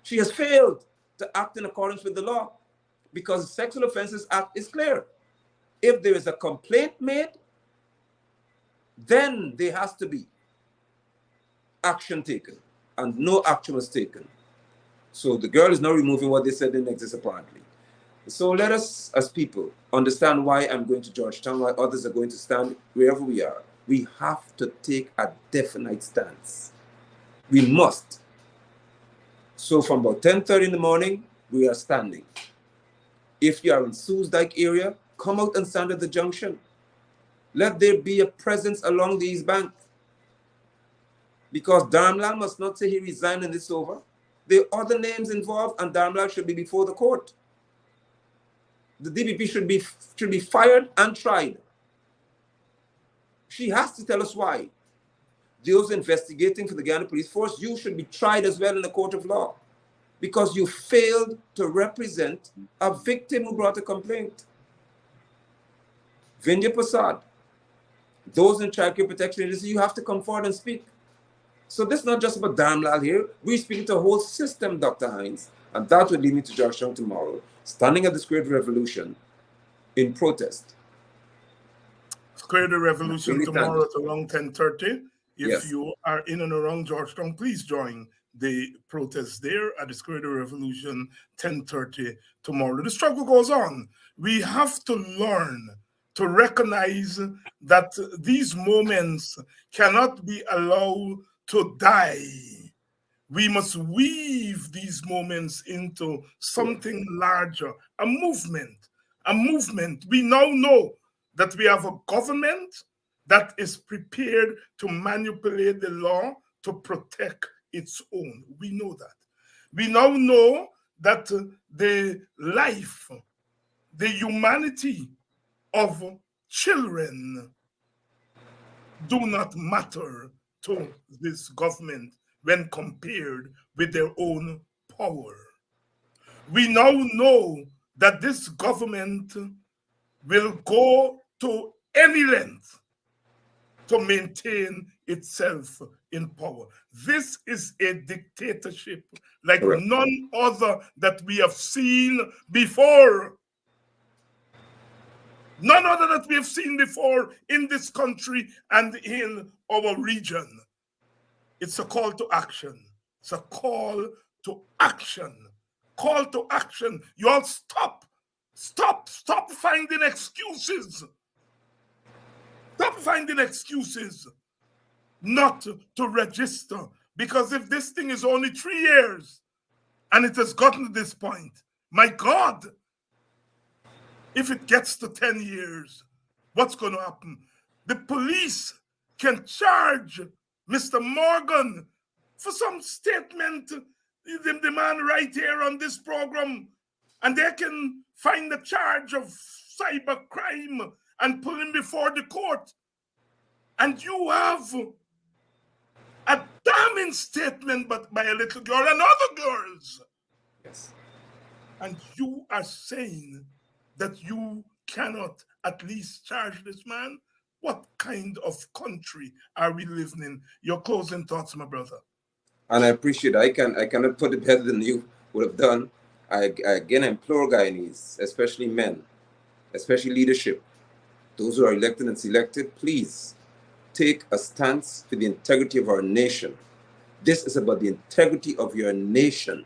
She has failed to act in accordance with the law, because the Sexual Offences Act is clear. If there is a complaint made, then there has to be action taken, and no action was taken. So the girl is now removing what they said didn't exist, apparently. So let us, as people, understand why I'm going to Georgetown, why others are going to stand wherever we are. We have to take a definite stance. We must. So from about 10:30 in the morning, we are standing. If you are in Sue's Dyke area, come out and stand at the junction. Let there be a presence along the East Bank. Because Dharmlal must not say he resigned and it's over. There are other names involved, and Dharmlal should be before the court. The DPP should be fired and tried. She has to tell us why. Those investigating for the Guyana Police Force, you should be tried as well in the court of law, because you failed to represent a victim who brought a complaint. Vindhya Prasad, those in Child Care Protection Agency, you have to come forward and speak. So this is not just about Dharmlal here. We're speaking to a whole system, Dr. Hines, and that will lead me to Georgetown tomorrow, standing at the Square of Revolution in protest. Square the Revolution tomorrow at around 10:30. If Yes. you are in and around Georgetown, please join the protest there at the Square of the Revolution, 10:30 tomorrow. The struggle goes on. We have to learn to recognize that these moments cannot be allowed to die. We must weave these moments into something larger, a movement. A movement. We now know that we have a government that is prepared to manipulate the law to protect its own. We know that. We now know that the life, the humanity of children do not matter to this government when compared with their own power. We now know that this government will go to any length to maintain itself in power. This is a dictatorship like Correct. none other that we have seen before. None other that we have seen before in this country and in our region. It's a call to action. It's a call to action. Call to action. You all stop. Stop finding excuses. Stop finding excuses not to register. Because if this thing is only 3 years and it has gotten to this point, my God, if it gets to 10 years, what's going to happen? The police can charge Mr. Morgan for some statement, the man right here on this program, and they can find the charge of cyber crime and pull him before the court. And you have a damning statement but by a little girl and other girls. Yes. And you are saying that you cannot at least charge this man? What kind of country are we living in? Your closing thoughts, my brother. And I appreciate it. I cannot put it better than you would have done. I again implore Guyanese, especially men, especially leadership, those who are elected and selected, please take a stance for the integrity of our nation. This is about the integrity of your nation.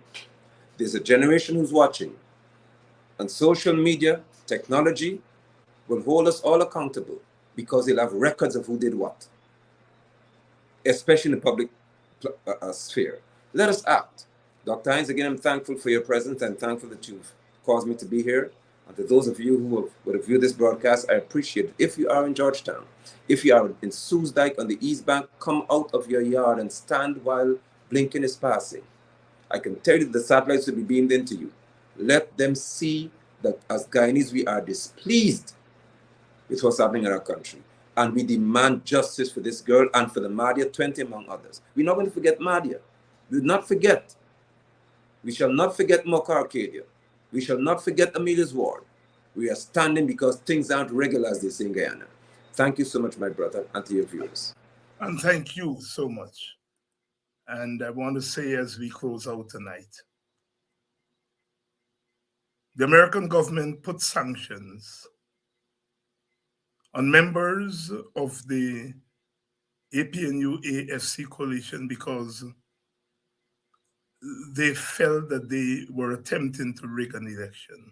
There's a generation who's watching, and social media, technology will hold us all accountable because they'll have records of who did what, especially in the public sphere. Let us act. Dr. Hines, again, I'm thankful for your presence. I'm thankful that you've caused me to be here. And to those of you who would have viewed this broadcast, I appreciate it. If you are in Georgetown, if you are in Sue's Dyke on the East Bank, come out of your yard and stand while blinking is passing. I can tell you that the satellites will be beamed into you. Let them see that as Guyanese, we are displeased with what's happening in our country. And we demand justice for this girl and for the Mahdia 20 among others. We're not going to forget Mahdia. We will not forget. We shall not forget Mocha Arcadia. We shall not forget Amelia's ward. We are standing because things aren't regular, as they say in Guyana. Thank you so much, my brother, and to your viewers. And thank you so much. And I want to say as we close out tonight, the American government put sanctions on members of the APNU-AFC coalition because they felt that they were attempting to rig an election.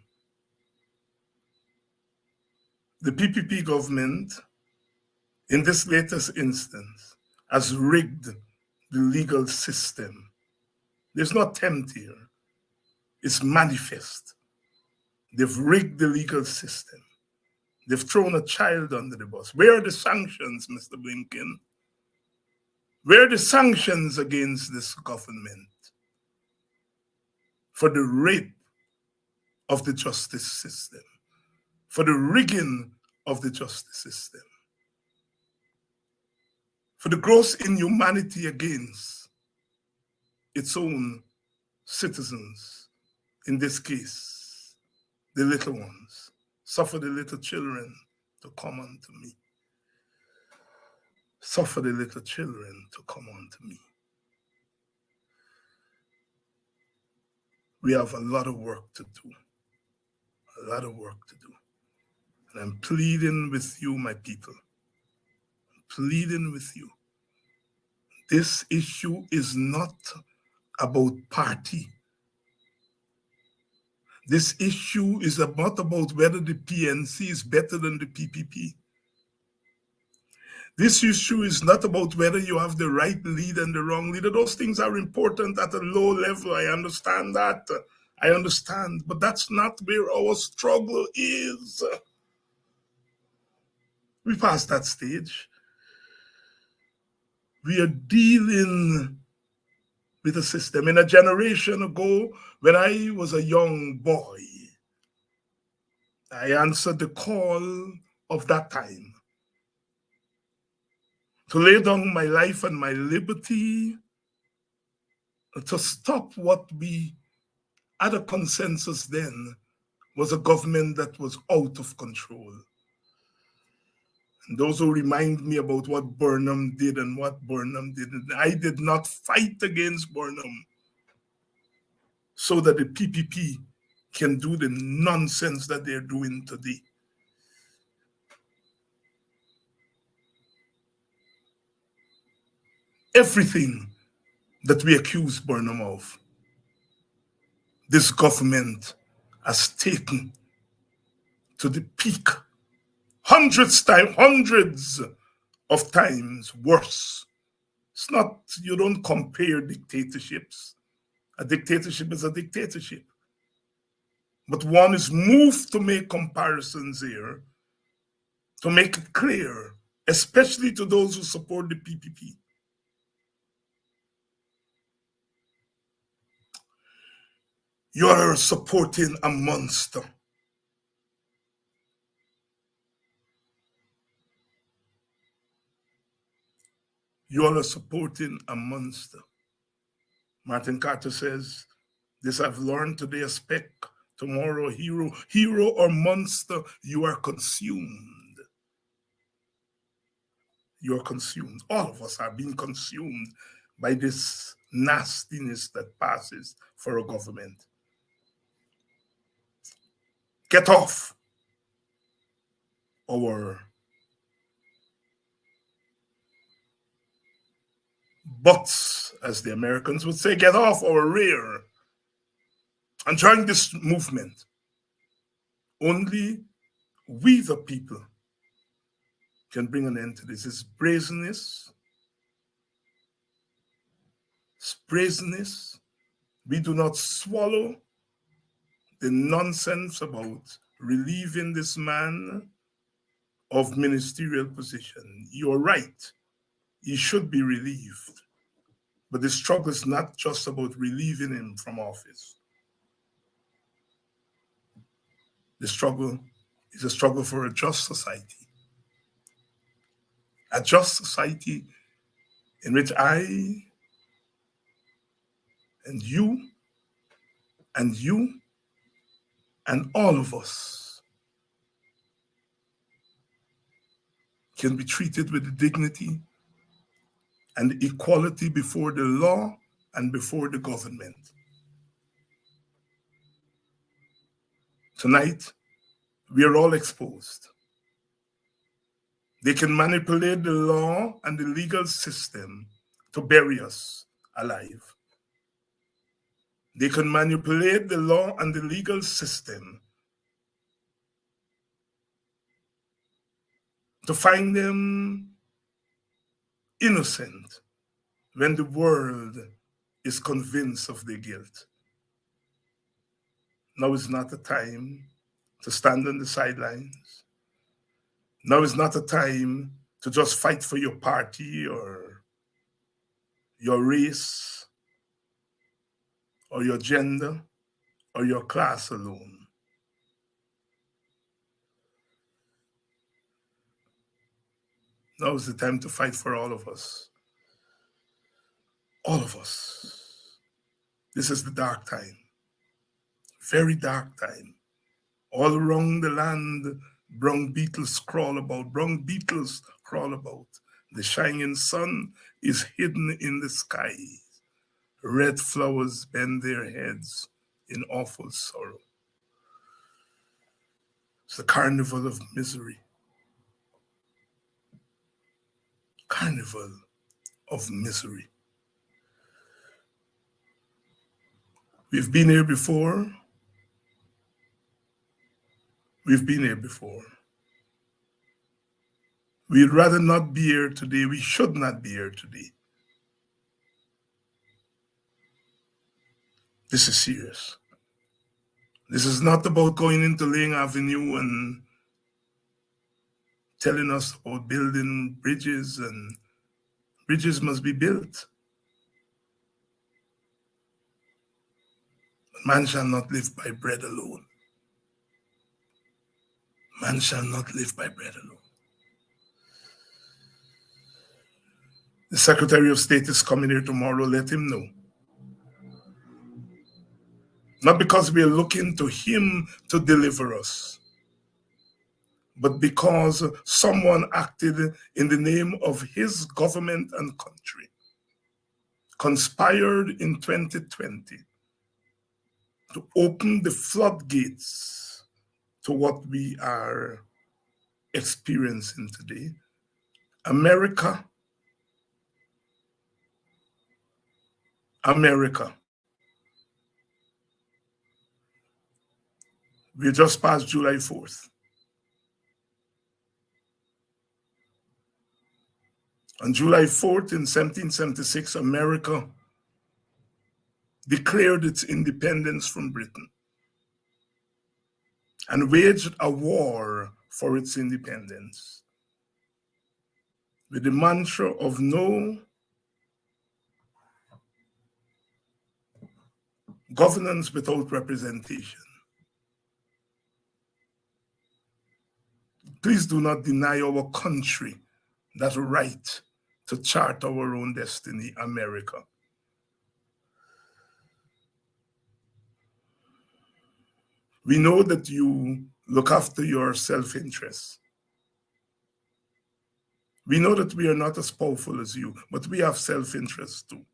The PPP government, in this latest instance, has rigged the legal system. There's no attempt here. It's manifest. They've rigged the legal system. They've thrown a child under the bus. Where are the sanctions, Mr. Blinken? Where are the sanctions against this government for the rape of the justice system, for the rigging of the justice system, for the gross inhumanity against its own citizens, in this case, the little ones? Suffer the little children to come unto me. Suffer the little children to come unto me. We have a lot of work to do. A lot of work to do. And I'm pleading with you, my people. I'm pleading with you This issue is not about party. This issue is not about whether the PNC is better than the PPP. This issue is not about whether you have the right leader and the wrong leader. Those things are important at a low level. I understand that. I understand. But that's not where our struggle is. We passed that stage. We are dealing with a system. In a generation ago, when I was a young boy, I answered the call of that time to lay down my life and my liberty to stop what we had a consensus then was a government that was out of control. And those who remind me about what Burnham did and what Burnham didn't, I did not fight against Burnham so that the PPP can do the nonsense that they're doing today. Everything that we accuse Burnham of, this government has taken to the peak, hundreds of times worse. It's not, you don't compare dictatorships. A dictatorship is a dictatorship. But one is moved to make comparisons here, to make it clear, especially to those who support the PPP. You are supporting a monster. You are supporting a monster. Martin Carter says, this I've learned today, a speck, tomorrow hero. Hero or monster, you are consumed. You are consumed. All of us are being consumed by this nastiness that passes for a government. Get off our butts, as the Americans would say, get off our rear and join this movement. Only we, the people, can bring an end to this. It's brazenness. It's brazenness. We do not swallow the nonsense about relieving this man of ministerial position. You're right. He should be relieved. But the struggle is not just about relieving him from office. The struggle is a struggle for a just society. A just society in which I and you and all of us can be treated with dignity and equality before the law and before the government. Tonight, we are all exposed. They can manipulate the law and the legal system to bury us alive. They can manipulate the law and the legal system to find them innocent when the world is convinced of their guilt. Now is not the time to stand on the sidelines. Now is not a time to just fight for your party or your race or your gender or your class alone. Now is the time to fight for all of us. All of us. This is the dark time. Very dark time. All around the land, brown beetles crawl about. Brown beetles crawl about. The shining sun is hidden in the sky. Red flowers bend their heads in awful sorrow. It's the carnival of misery. Carnival of misery. We've been here before. We've been here before. We'd rather not be here today. We should not be here today. This is serious. This is not about going into Lang Avenue and telling us about building bridges, and bridges must be built. Man shall not live by bread alone. Man shall not live by bread alone. The Secretary of State is coming here tomorrow. Let him know. Not because we are looking to him to deliver us, but because someone acted in the name of his government and country, conspired in 2020 to open the floodgates to what we are experiencing today. America, we just passed July 4th. On July 4th in 1776, America declared its independence from Britain and waged a war for its independence with the mantra of no governance without representation. Please do not deny our country that right to chart our own destiny, America. We know that you look after your self-interest. We know that we are not as powerful as you, but we have self-interest too,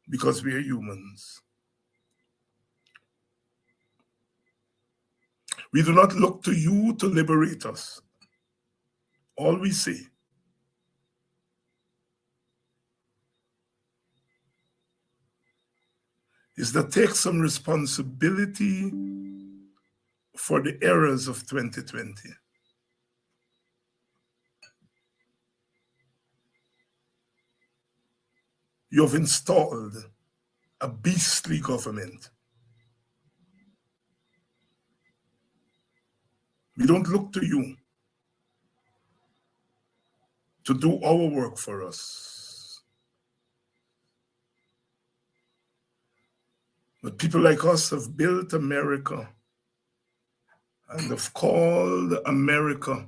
because we are humans. We do not look to you to liberate us. All we say is that take some responsibility for the errors of 2020. You have installed a beastly government. We don't look to you to do our work for us. But people like us have built America and have called America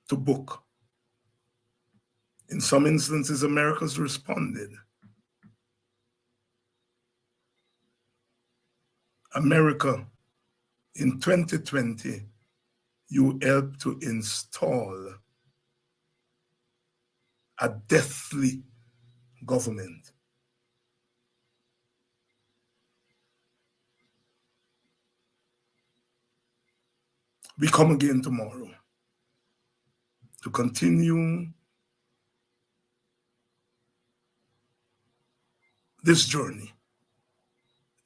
to book. In some instances, America's responded. America, in 2020, you helped to install a deathly government. We come again tomorrow to continue this journey.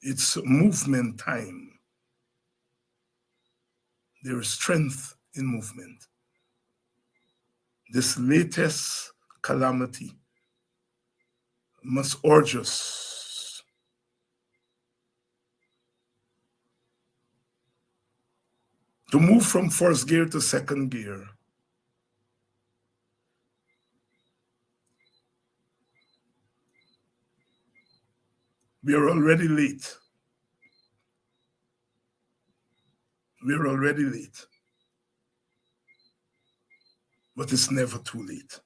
It's movement time. There is strength in movement. This latest calamity must urge us to move from first gear to second gear. We are already late. We're already late. But it's never too late.